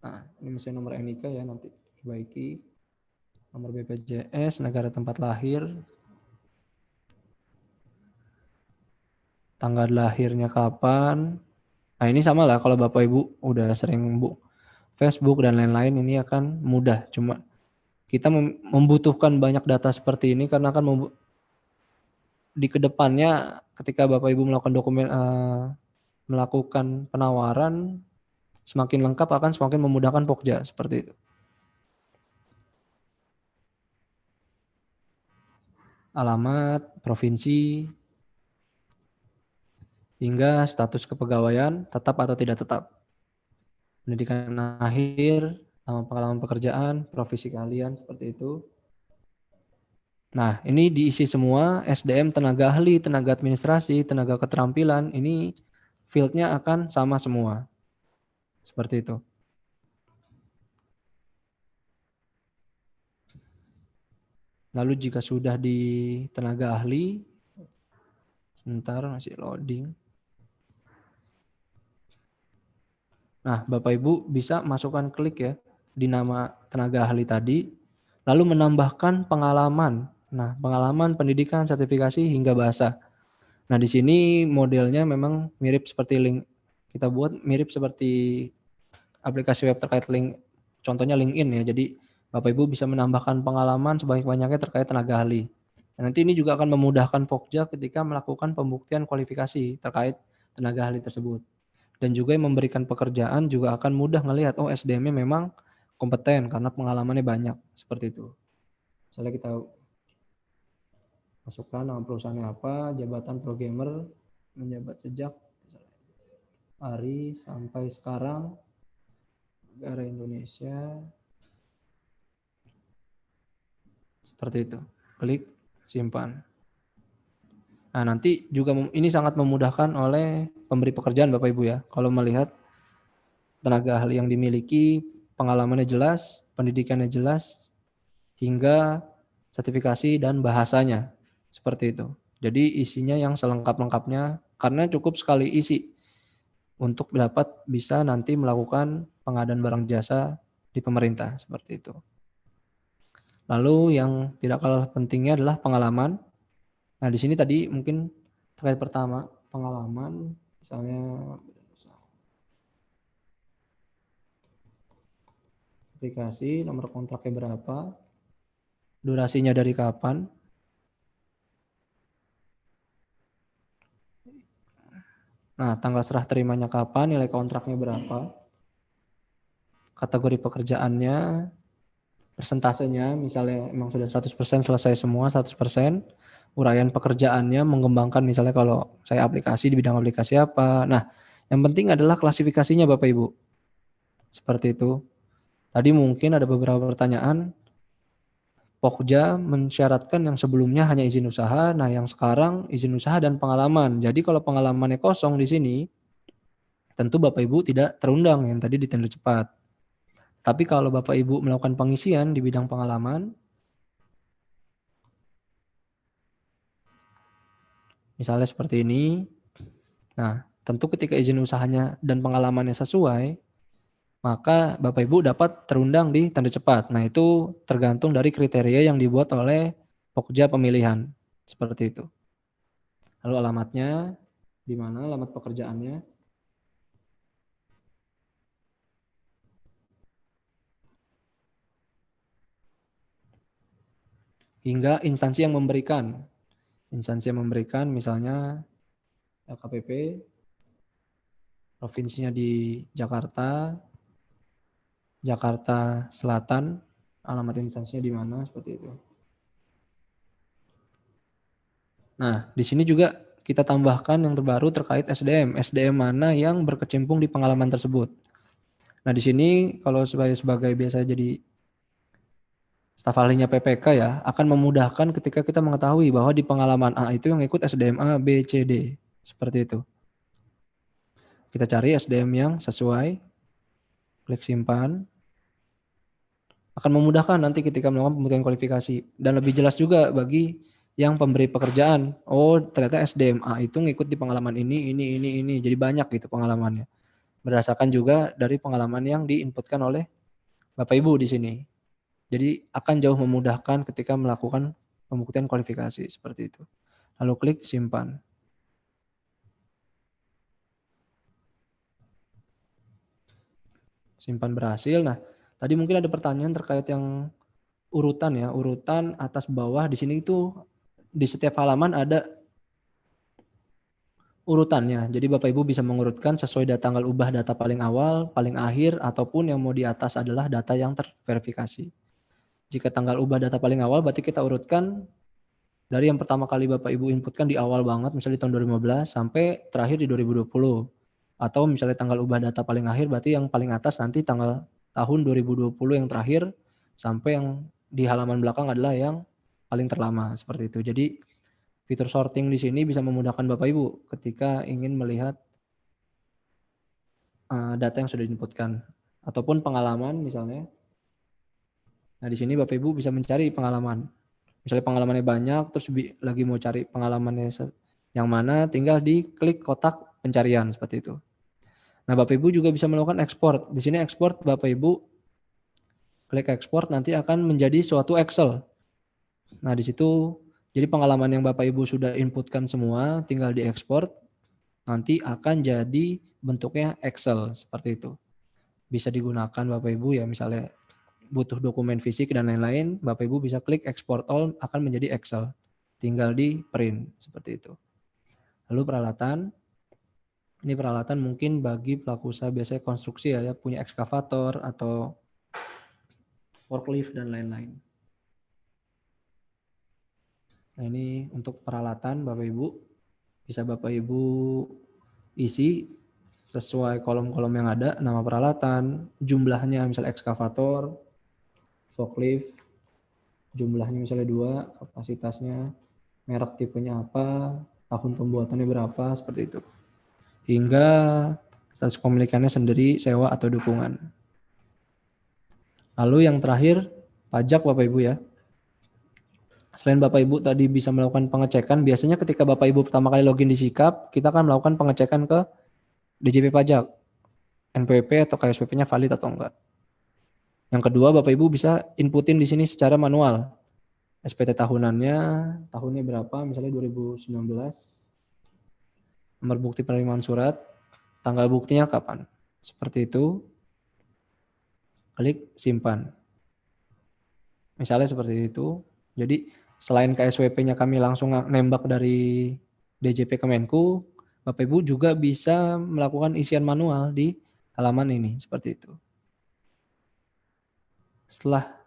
Nah, ini misalnya nomor NIK ya, nanti perbaiki. Nomor BPJS, negara tempat lahir, tanggal lahirnya kapan. Nah, ini sama lah kalau Bapak Ibu udah sering Facebook dan lain-lain, ini akan mudah. Cuma kita membutuhkan banyak data seperti ini karena akan di kedepannya ketika Bapak Ibu melakukan penawaran semakin lengkap akan semakin memudahkan Pokja, seperti itu. Alamat, provinsi, hingga status kepegawaian tetap atau tidak tetap. Pendidikan akhir, nama pengalaman pekerjaan, profesi kalian, seperti itu. Nah, ini diisi semua, SDM, tenaga ahli, tenaga administrasi, tenaga keterampilan, ini fieldnya akan sama semua. Seperti itu. Lalu jika sudah di tenaga ahli, sebentar masih loading. Nah, Bapak Ibu bisa masukkan klik ya di nama tenaga ahli tadi, lalu menambahkan pengalaman. Nah, pengalaman, pendidikan, sertifikasi, hingga bahasa. Nah, di sini modelnya memang mirip seperti link kita buat, mirip seperti aplikasi web terkait link, contohnya LinkedIn ya. Jadi Bapak Ibu bisa menambahkan pengalaman sebanyak-banyaknya terkait tenaga ahli. Nanti ini juga akan memudahkan Pokja ketika melakukan pembuktian kualifikasi terkait tenaga ahli tersebut. Dan juga yang memberikan pekerjaan juga akan mudah ngelihat, oh SDM-nya memang kompeten karena pengalamannya banyak, seperti itu. Misalnya kita masukkan nama perusahaannya apa, jabatan programmer, menjabat sejak hari sampai sekarang, negara Indonesia, seperti itu. Klik simpan. Nah, nanti juga ini sangat memudahkan oleh pemberi pekerjaan Bapak Ibu ya. Kalau melihat tenaga ahli yang dimiliki, pengalamannya jelas, pendidikannya jelas, hingga sertifikasi dan bahasanya. Seperti itu. Jadi isinya yang selengkap-lengkapnya, karena cukup sekali isi untuk dapat bisa nanti melakukan pengadaan barang jasa di pemerintah. Seperti itu. Lalu yang tidak kalah pentingnya adalah pengalaman. Nah, di sini tadi mungkin terkait pertama, pengalaman, misalnya aplikasi, nomor kontraknya berapa, durasinya dari kapan, nah tanggal serah terimanya kapan, nilai kontraknya berapa, kategori pekerjaannya, persentasenya, misalnya emang sudah 100% selesai semua, 100%, uraian pekerjaannya, mengembangkan misalnya kalau saya aplikasi di bidang aplikasi apa. Nah, yang penting adalah klasifikasinya Bapak Ibu. Seperti itu. Tadi mungkin ada beberapa pertanyaan. Pokja mensyaratkan yang sebelumnya hanya izin usaha, nah yang sekarang izin usaha dan pengalaman. Jadi kalau pengalamannya kosong di sini, tentu Bapak Ibu tidak terundang yang tadi di tender cepat. Tapi kalau Bapak Ibu melakukan pengisian di bidang pengalaman, misalnya seperti ini. Nah, tentu ketika izin usahanya dan pengalamannya sesuai, maka Bapak Ibu dapat terundang di tanda cepat. Nah, itu tergantung dari kriteria yang dibuat oleh Pokja pemilihan. Seperti itu. Lalu alamatnya, di mana alamat pekerjaannya? Hingga instansi yang memberikan. Instansi yang memberikan misalnya LKPP, provinsinya di Jakarta, Jakarta Selatan, alamat instansinya di mana, seperti itu. Nah, di sini juga kita tambahkan yang terbaru terkait SDM. SDM mana yang berkecimpung di pengalaman tersebut. Nah, di sini kalau sebagai biasa jadi staf ahlinya PPK ya, akan memudahkan ketika kita mengetahui bahwa di pengalaman A itu yang ikut SDM A, B, C, D. Seperti itu. Kita cari SDM yang sesuai, klik simpan. Akan memudahkan nanti ketika melakukan pembuktian kualifikasi. Dan lebih jelas juga bagi yang pemberi pekerjaan. Oh, ternyata SDM A itu ngikut di pengalaman ini. Jadi banyak gitu pengalamannya. Berdasarkan juga dari pengalaman yang diinputkan oleh Bapak Ibu di sini. Jadi akan jauh memudahkan ketika melakukan pembuktian kualifikasi seperti itu. Lalu klik simpan. Simpan berhasil. Nah, tadi mungkin ada pertanyaan terkait yang urutan ya, urutan atas bawah. Di sini itu di setiap halaman ada urutannya. Jadi Bapak Ibu bisa mengurutkan sesuai data tanggal ubah data paling awal, paling akhir, ataupun yang mau di atas adalah data yang terverifikasi. Jika tanggal ubah data paling awal, berarti kita urutkan dari yang pertama kali Bapak Ibu inputkan di awal banget, misalnya di tahun 2015 sampai terakhir di 2020. Atau misalnya tanggal ubah data paling akhir, berarti yang paling atas nanti tanggal tahun 2020 yang terakhir, sampai yang di halaman belakang adalah yang paling terlama, seperti itu. Jadi fitur sorting di sini bisa memudahkan Bapak Ibu ketika ingin melihat data yang sudah diinputkan. Ataupun pengalaman misalnya. Nah, di sini Bapak Ibu bisa mencari pengalaman. Misalnya pengalamannya banyak, terus lagi mau cari pengalamannya yang mana, tinggal diklik kotak pencarian seperti itu. Nah, Bapak Ibu juga bisa melakukan ekspor. Di sini ekspor Bapak Ibu klik ekspor nanti akan menjadi suatu Excel. Nah, di situ jadi pengalaman yang Bapak Ibu sudah inputkan semua, tinggal diekspor, nanti akan jadi bentuknya Excel seperti itu. Bisa digunakan Bapak Ibu ya, misalnya butuh dokumen fisik dan lain-lain, Bapak Ibu bisa klik export all, akan menjadi Excel. tinggal di print seperti itu. Lalu peralatan, ini peralatan mungkin bagi pelaku usaha biasanya konstruksi ya, punya ekskavator atau forklift dan lain-lain. Nah ini untuk peralatan Bapak Ibu, bisa Bapak Ibu isi sesuai kolom-kolom yang ada, nama peralatan, jumlahnya misalnya ekskavator, forklift, jumlahnya misalnya 2, kapasitasnya, merek tipenya apa, tahun pembuatannya berapa, seperti itu. Hingga status kepemilikannya sendiri, sewa atau dukungan. Lalu yang terakhir, pajak Bapak Ibu ya. Selain Bapak Ibu tadi bisa melakukan pengecekan, biasanya ketika Bapak Ibu pertama kali login di Sikap, kita akan melakukan pengecekan ke DJP pajak, NPWP atau KSPP-nya valid atau enggak. Yang kedua, Bapak Ibu bisa inputin di sini secara manual. SPT tahunannya, tahunnya berapa, misalnya 2019, nomor bukti penerimaan surat, tanggal buktinya kapan. Seperti itu, klik simpan. Misalnya seperti itu. Jadi selain KSWP-nya kami langsung nembak dari DJP Kemenku, Bapak Ibu juga bisa melakukan isian manual di halaman ini, seperti itu. Setelah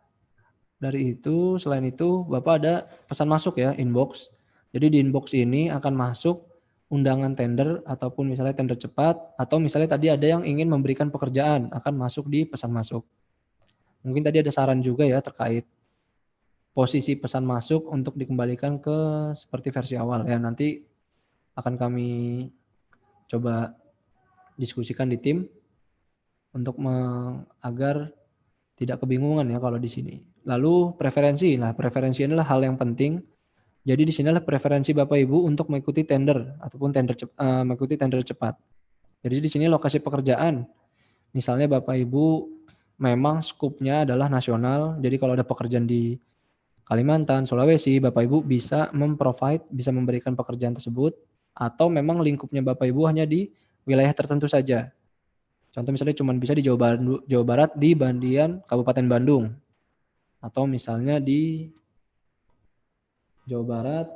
dari itu, selain itu Bapak ada pesan masuk ya, inbox. Jadi di inbox ini akan masuk undangan tender ataupun misalnya tender cepat, atau misalnya tadi ada yang ingin memberikan pekerjaan, akan masuk di pesan masuk. Mungkin tadi ada saran juga ya terkait posisi pesan masuk untuk dikembalikan ke seperti versi awal ya. Nanti akan kami coba diskusikan di tim untuk agar tidak kebingungan ya kalau di sini. Lalu preferensi. Nah, preferensi adalah hal yang penting. Jadi di sini adalah preferensi Bapak Ibu untuk mengikuti tender ataupun mengikuti tender cepat. Jadi di sini lokasi pekerjaan. Misalnya Bapak Ibu memang skupnya adalah nasional. Jadi kalau ada pekerjaan di Kalimantan, Sulawesi, Bapak Ibu bisa bisa memberikan pekerjaan tersebut, atau memang lingkupnya Bapak Ibu hanya di wilayah tertentu saja. Contoh misalnya cuma bisa di Jawa Barat di Bandian Kabupaten Bandung, atau misalnya di Jawa Barat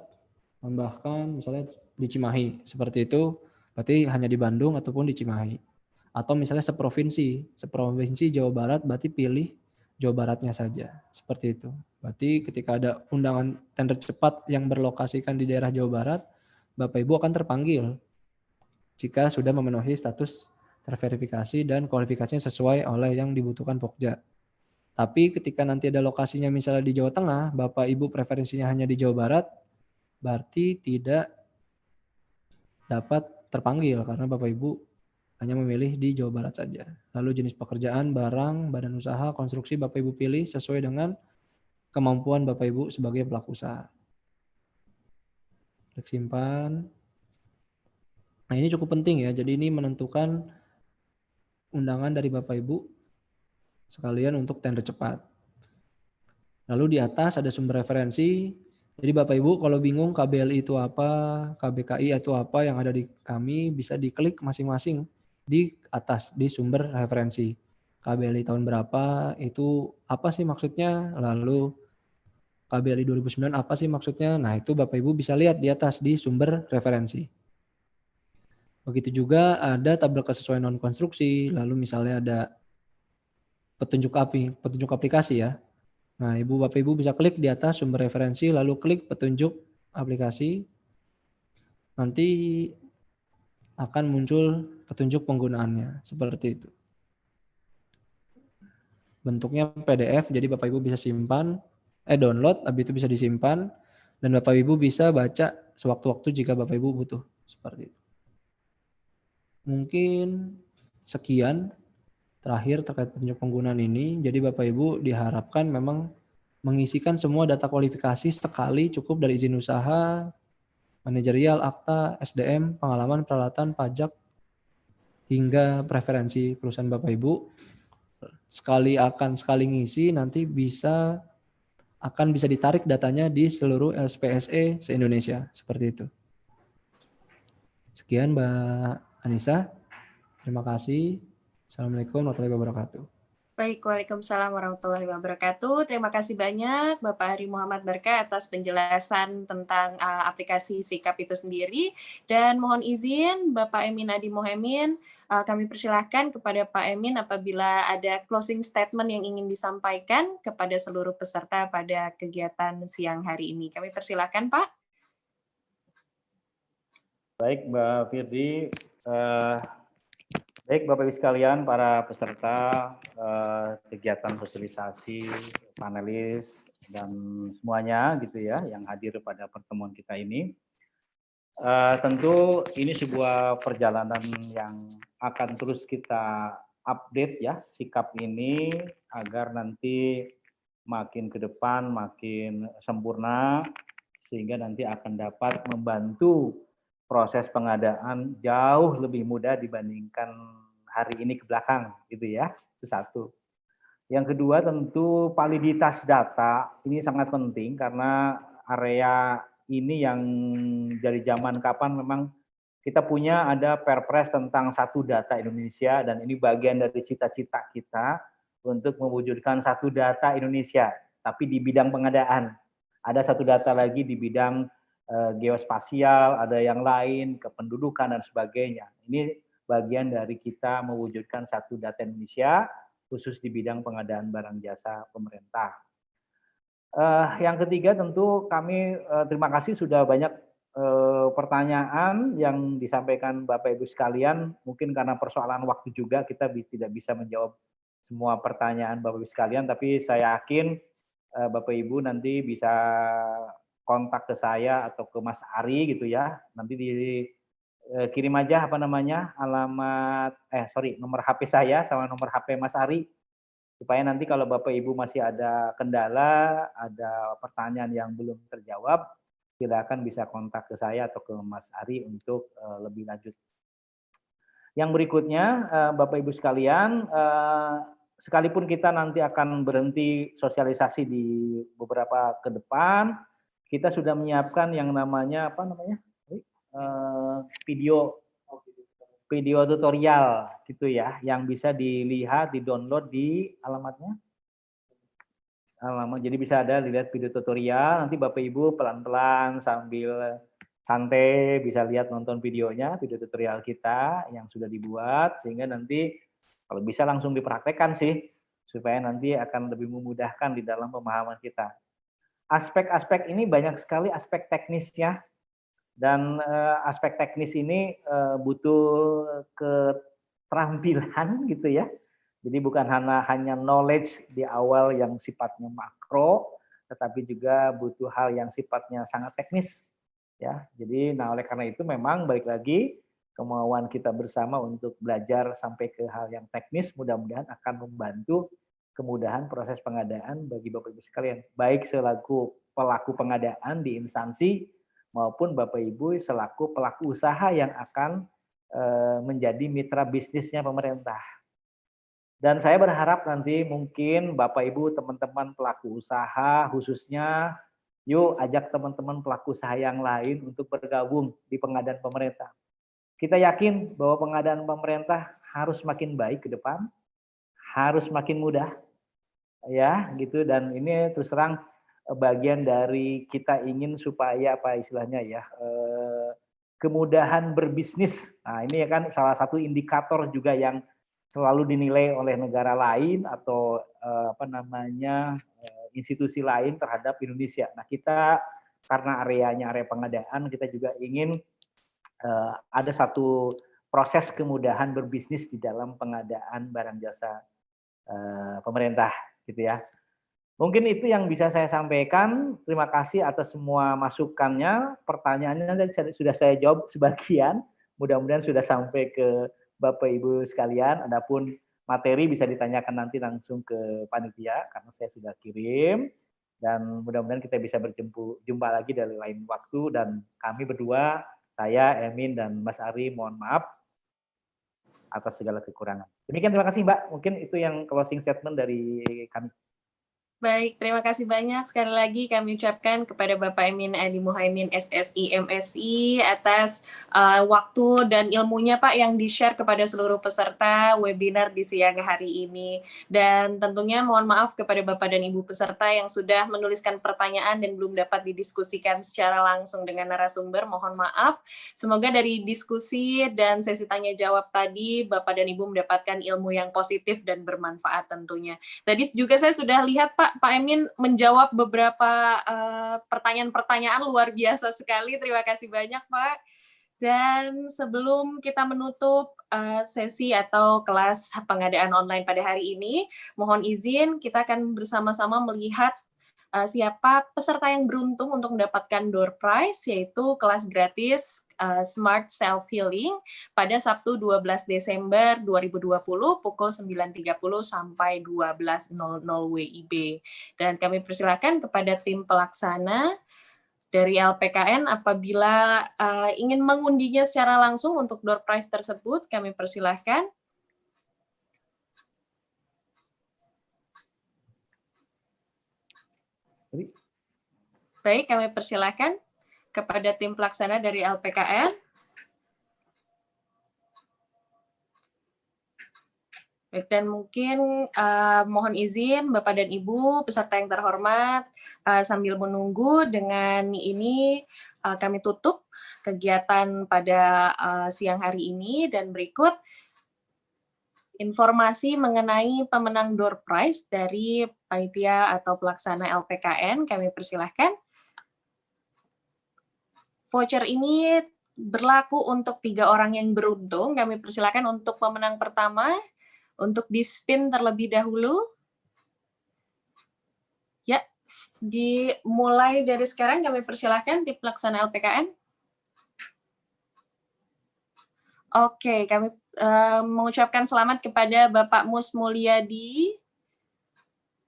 tambahkan misalnya di Cimahi, seperti itu. Berarti hanya di Bandung ataupun di Cimahi. Atau misalnya seprovinsi Jawa Barat, berarti pilih Jawa Baratnya saja, seperti itu. Berarti ketika ada undangan tender cepat yang berlokasikan di daerah Jawa Barat, Bapak Ibu akan terpanggil jika sudah memenuhi status terverifikasi dan kualifikasinya sesuai oleh yang dibutuhkan Pokja. Tapi ketika nanti ada lokasinya misalnya di Jawa Tengah, Bapak Ibu preferensinya hanya di Jawa Barat, berarti tidak dapat terpanggil karena Bapak Ibu hanya memilih di Jawa Barat saja. Lalu jenis pekerjaan, barang, badan usaha, konstruksi Bapak Ibu pilih sesuai dengan kemampuan Bapak Ibu sebagai pelaku usaha. Klik simpan. Nah ini cukup penting ya, jadi ini menentukan undangan dari Bapak Ibu sekalian untuk tender cepat. Lalu di atas ada sumber referensi. Jadi Bapak Ibu kalau bingung KBLI itu apa, KBKI itu apa yang ada di kami, bisa diklik masing-masing di atas di sumber referensi. KBLI tahun berapa, itu apa sih maksudnya, lalu KBLI 2009 apa sih maksudnya. Nah itu Bapak Ibu bisa lihat di atas di sumber referensi. Begitu juga ada tabel kesesuaian non konstruksi, lalu misalnya ada petunjuk aplikasi ya. Nah, Bapak Ibu bisa klik di atas sumber referensi, lalu klik petunjuk aplikasi. Nanti akan muncul petunjuk penggunaannya, seperti itu. Bentuknya PDF, jadi Bapak Ibu bisa download, habis itu bisa disimpan, dan Bapak Ibu bisa baca sewaktu-waktu jika Bapak Ibu butuh, seperti itu. Mungkin sekian terakhir terkait petunjuk penggunaan ini. Jadi Bapak Ibu diharapkan memang mengisikan semua data kualifikasi sekali cukup dari izin usaha, manajerial, akta, SDM, pengalaman, peralatan, pajak, hingga preferensi perusahaan Bapak Ibu. Sekali ngisi nanti akan bisa ditarik datanya di seluruh LSPSE se-Indonesia, seperti itu. Sekian Mbak Anissa, terima kasih. Assalamualaikum warahmatullahi wabarakatuh. Baik, Waalaikumsalam warahmatullahi wabarakatuh. Terima kasih banyak Bapak Hari Muhammad Barka atas penjelasan tentang aplikasi Sikap itu sendiri. Dan mohon izin Bapak Emin Adi Mohemin, kami persilahkan kepada Pak Emin apabila ada closing statement yang ingin disampaikan kepada seluruh peserta pada kegiatan siang hari ini. Kami persilahkan Pak. Baik Mbak Firdi, baik Bapak Ibu sekalian, para peserta kegiatan sosialisasi, panelis, dan semuanya gitu ya yang hadir pada pertemuan kita ini. Tentu ini sebuah perjalanan yang akan terus kita update ya sikap ini agar nanti makin ke depan makin sempurna sehingga nanti akan dapat membantu proses pengadaan jauh lebih mudah dibandingkan hari ini ke belakang gitu ya. Itu satu. Yang kedua tentu validitas data ini sangat penting karena area ini yang dari zaman kapan memang kita punya ada Perpres tentang satu data Indonesia dan ini bagian dari cita-cita kita untuk mewujudkan satu data Indonesia tapi di bidang pengadaan. Ada satu data lagi di bidang geospasial, ada yang lain, kependudukan dan sebagainya. Ini bagian dari kita mewujudkan satu data Indonesia khusus di bidang pengadaan barang jasa pemerintah. Yang ketiga tentu kami terima kasih sudah banyak pertanyaan yang disampaikan Bapak Ibu sekalian. Mungkin karena persoalan waktu juga kita tidak bisa menjawab semua pertanyaan Bapak Ibu sekalian, tapi saya yakin Bapak Ibu nanti bisa kontak ke saya atau ke Mas Ari gitu ya. Nanti kirim aja alamat nomor HP saya sama nomor HP Mas Ari supaya nanti kalau Bapak Ibu masih ada kendala, ada pertanyaan yang belum terjawab, silakan bisa kontak ke saya atau ke Mas Ari untuk lebih lanjut. Yang berikutnya Bapak Ibu sekalian, sekalipun kita nanti akan berhenti sosialisasi di beberapa ke depan, kita sudah menyiapkan yang namanya video tutorial gitu ya, yang bisa dilihat, di-download di alamatnya. Jadi bisa ada dilihat video tutorial, nanti Bapak Ibu pelan-pelan sambil santai bisa lihat nonton videonya, video tutorial kita yang sudah dibuat, sehingga nanti kalau bisa langsung dipraktekkan sih, supaya nanti akan lebih memudahkan di dalam pemahaman kita. Aspek-aspek ini banyak sekali aspek teknisnya, dan aspek teknis ini butuh keterampilan gitu ya. Jadi bukan hanya knowledge di awal yang sifatnya makro, tetapi juga butuh hal yang sifatnya sangat teknis. Ya, jadi oleh karena itu memang balik lagi kemauan kita bersama untuk belajar sampai ke hal yang teknis mudah-mudahan akan membantu kemudahan proses pengadaan bagi Bapak Ibu sekalian, baik selaku pelaku pengadaan di instansi maupun Bapak Ibu selaku pelaku usaha yang akan menjadi mitra bisnisnya pemerintah. Dan saya berharap nanti mungkin Bapak Ibu teman-teman pelaku usaha khususnya, yuk ajak teman-teman pelaku usaha yang lain untuk bergabung di pengadaan pemerintah. Kita yakin bahwa pengadaan pemerintah harus makin baik ke depan, harus makin mudah, ya gitu. Dan ini terus terang bagian dari kita ingin supaya apa istilahnya ya, kemudahan berbisnis. Nah ini ya kan salah satu indikator juga yang selalu dinilai oleh negara lain atau institusi lain terhadap Indonesia. Nah kita karena areanya area pengadaan, kita juga ingin ada satu proses kemudahan berbisnis di dalam pengadaan barang jasa pemerintah gitu ya. Mungkin itu yang bisa saya sampaikan. Terima kasih atas semua masukannya. Pertanyaannya sudah saya jawab sebagian. Mudah-mudahan sudah sampai ke Bapak Ibu sekalian. Adapun materi bisa ditanyakan nanti langsung ke panitia karena saya sudah kirim. Dan mudah-mudahan kita bisa berjumpa lagi dari lain waktu. Dan kami berdua, saya, Emin, dan Mas Ari, mohon maaf atas segala kekurangan. Demikian, terima kasih Mbak. Mungkin itu yang closing statement dari kami. Baik, terima kasih banyak sekali lagi kami ucapkan kepada Bapak Emin Adi Muhaimin SSI MSI atas waktu dan ilmunya Pak yang di-share kepada seluruh peserta webinar di siang hari ini. Dan tentunya mohon maaf kepada Bapak dan Ibu peserta yang sudah menuliskan pertanyaan dan belum dapat didiskusikan secara langsung dengan narasumber, mohon maaf. Semoga dari diskusi dan sesi tanya jawab tadi Bapak dan Ibu mendapatkan ilmu yang positif dan bermanfaat tentunya. Tadi juga saya sudah lihat Pak Emin menjawab beberapa pertanyaan-pertanyaan luar biasa sekali. Terima kasih banyak Pak. Dan sebelum kita menutup sesi atau kelas pengadaan online pada hari ini, mohon izin kita akan bersama-sama melihat siapa peserta yang beruntung untuk mendapatkan door prize, yaitu kelas gratis Smart Self Healing pada Sabtu 12 Desember 2020 pukul 9.30 sampai 12.00 WIB. Dan kami persilakan kepada tim pelaksana dari LPKN apabila ingin mengundinya secara langsung untuk door prize tersebut, kami persilahkan. Baik, kami persilakan kepada tim pelaksana dari LPKN. Baik, dan mungkin mohon izin Bapak dan Ibu peserta yang terhormat, sambil menunggu dengan ini kami tutup kegiatan pada siang hari ini, dan berikut informasi mengenai pemenang door prize dari panitia atau pelaksana LPKN, kami persilahkan. Voucher ini berlaku untuk 3 orang yang beruntung. Kami persilakan untuk pemenang pertama, untuk di-spin terlebih dahulu. Ya, dimulai dari sekarang kami persilakan tim pelaksana LPKN. Oke, kami mengucapkan selamat kepada Bapak Mus Mulyadi.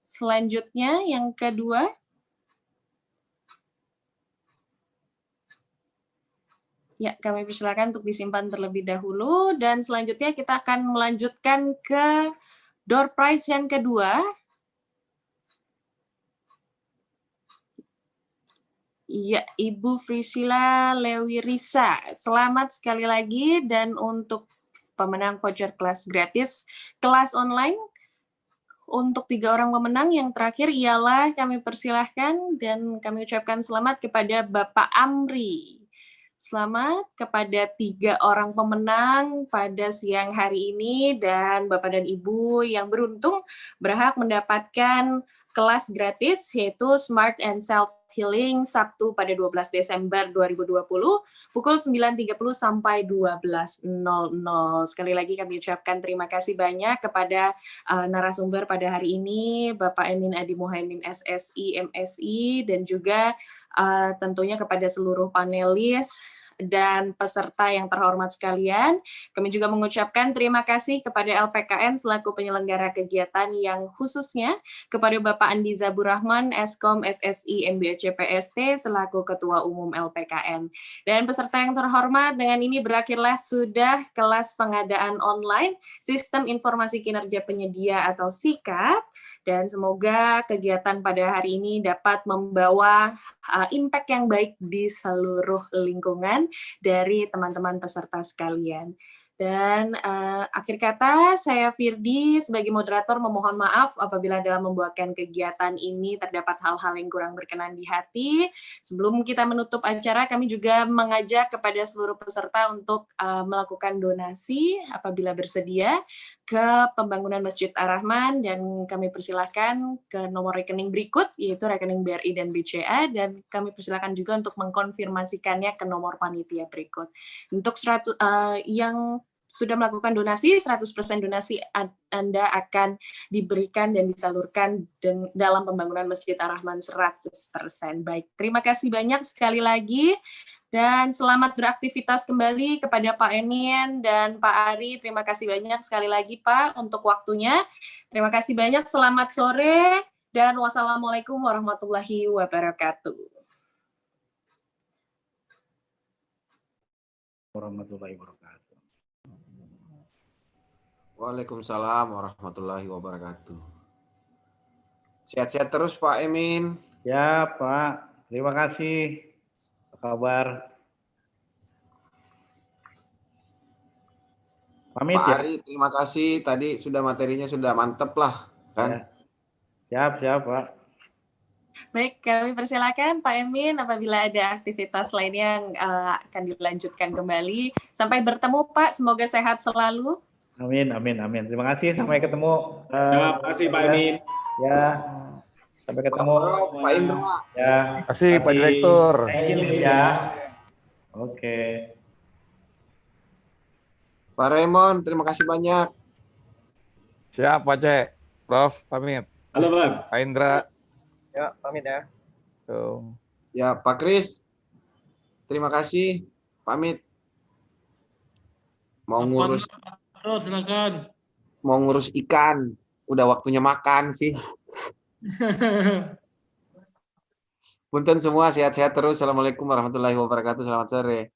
Selanjutnya, yang kedua. Ya, kami persilakan untuk disimpan terlebih dahulu, dan selanjutnya kita akan melanjutkan ke door prize yang kedua. Ya, Ibu Frisila Lewirisa, selamat sekali lagi, dan untuk pemenang voucher kelas gratis, kelas online, untuk 3 orang pemenang yang terakhir ialah kami persilahkan dan kami ucapkan selamat kepada Bapak Amri. Selamat kepada 3 orang pemenang pada siang hari ini, dan Bapak dan Ibu yang beruntung berhak mendapatkan kelas gratis yaitu Smart and Self Healing Sabtu pada 12 Desember 2020 pukul 9.30 sampai 12.00. Sekali lagi kami ucapkan terima kasih banyak kepada narasumber pada hari ini, Bapak Emin Adi Muhaimin SSI MSI, dan juga tentunya kepada seluruh panelis dan peserta yang terhormat sekalian. Kami juga mengucapkan terima kasih kepada LPKN selaku penyelenggara kegiatan, yang khususnya kepada Bapak Andi Zaburahman, Eskom SSI MBOC PST selaku Ketua Umum LPKN. Dan peserta yang terhormat, dengan ini berakhirlah sudah kelas pengadaan online Sistem Informasi Kinerja Penyedia atau SIKAP. Dan semoga kegiatan pada hari ini dapat membawa impact yang baik di seluruh lingkungan dari teman-teman peserta sekalian. Dan akhir kata, saya Firdi sebagai moderator memohon maaf apabila dalam membuatkan kegiatan ini terdapat hal-hal yang kurang berkenan di hati. Sebelum kita menutup acara, kami juga mengajak kepada seluruh peserta untuk melakukan donasi apabila bersedia ke pembangunan Masjid Ar-Rahman, dan kami persilahkan ke nomor rekening berikut, yaitu rekening BRI dan BCA, dan kami persilahkan juga untuk mengkonfirmasikannya ke nomor panitia berikut. Untuk yang sudah melakukan donasi, 100% donasi Anda akan diberikan dan disalurkan dalam pembangunan Masjid Ar-Rahman 100%. Baik, terima kasih banyak sekali lagi, dan selamat beraktivitas kembali kepada Pak Emin dan Pak Ari. Terima kasih banyak sekali lagi Pak untuk waktunya. Terima kasih banyak, selamat sore, dan wassalamualaikum warahmatullahi wabarakatuh. Warahmatullahi wabarakatuh. Waalaikumsalam warahmatullahi wabarakatuh. Sehat-sehat terus Pak Emin. Ya Pak, terima kasih. Apa kabar? Pamit Pak ya. Ari, terima kasih. Tadi sudah materinya sudah mantep lah, kan? Ya. Siap Pak. Baik, kami persilakan Pak Emin apabila ada aktivitas lainnya yang akan dilanjutkan kembali. Sampai bertemu Pak, semoga sehat selalu. Amin. Terima kasih, sampai ketemu. Terima kasih Pak Emin. Ya, sampai ketemu. Pak Indra. Ya, Terima kasih Pak Direktur. Thank you ya. Oke. Pak Raymond, terima kasih banyak. Siap Pak Cek. Prof, pamit. Halo Bang. Pak Indra. Ya, pamit ya. Tuh. Ya, Pak Kris, terima kasih. Pamit. Mau ngurus Silakan. mau ngurus ikan. Udah waktunya makan sih. Punten semua, sehat-sehat terus. Assalamualaikum warahmatullahi wabarakatuh. Selamat sore.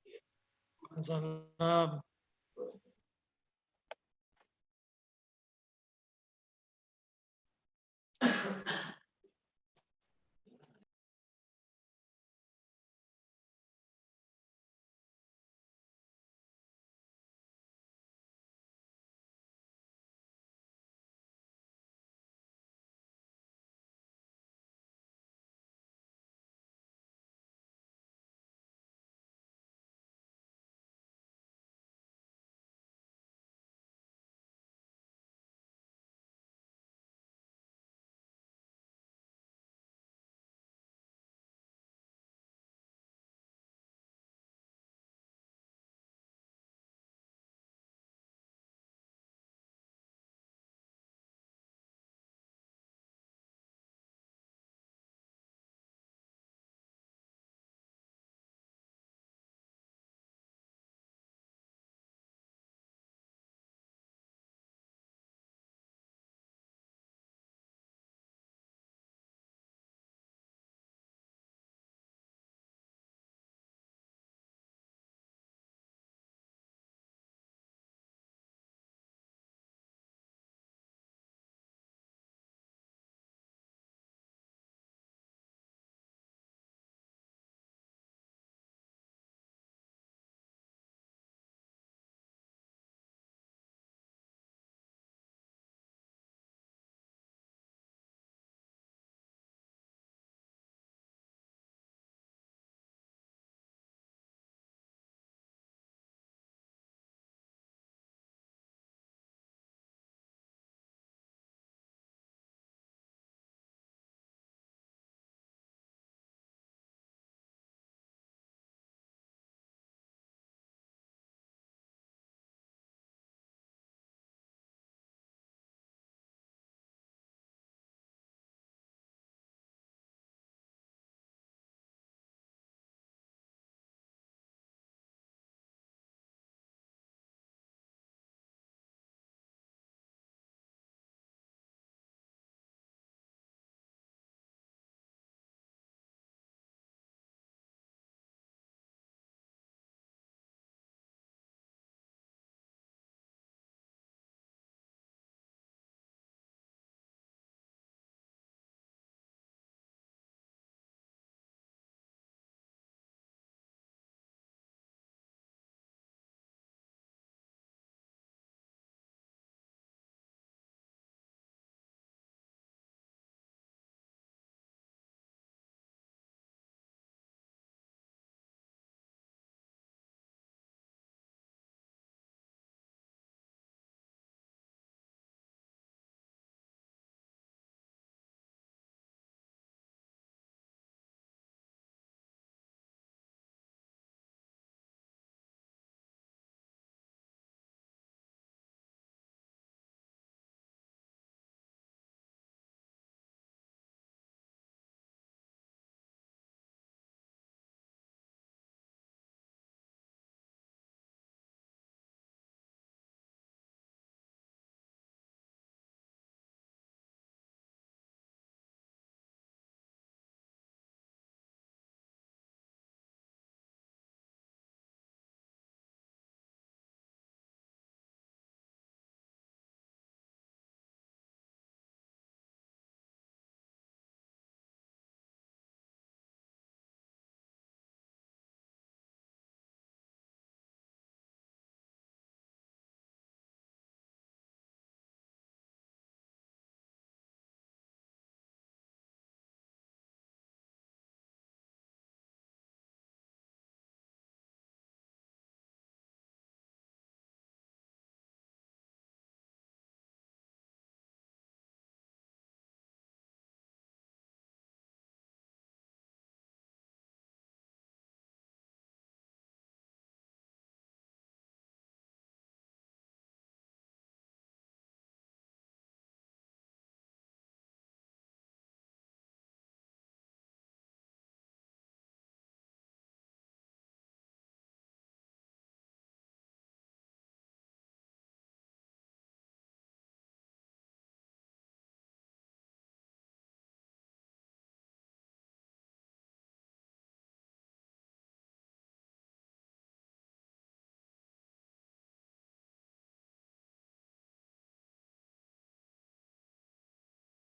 Salam.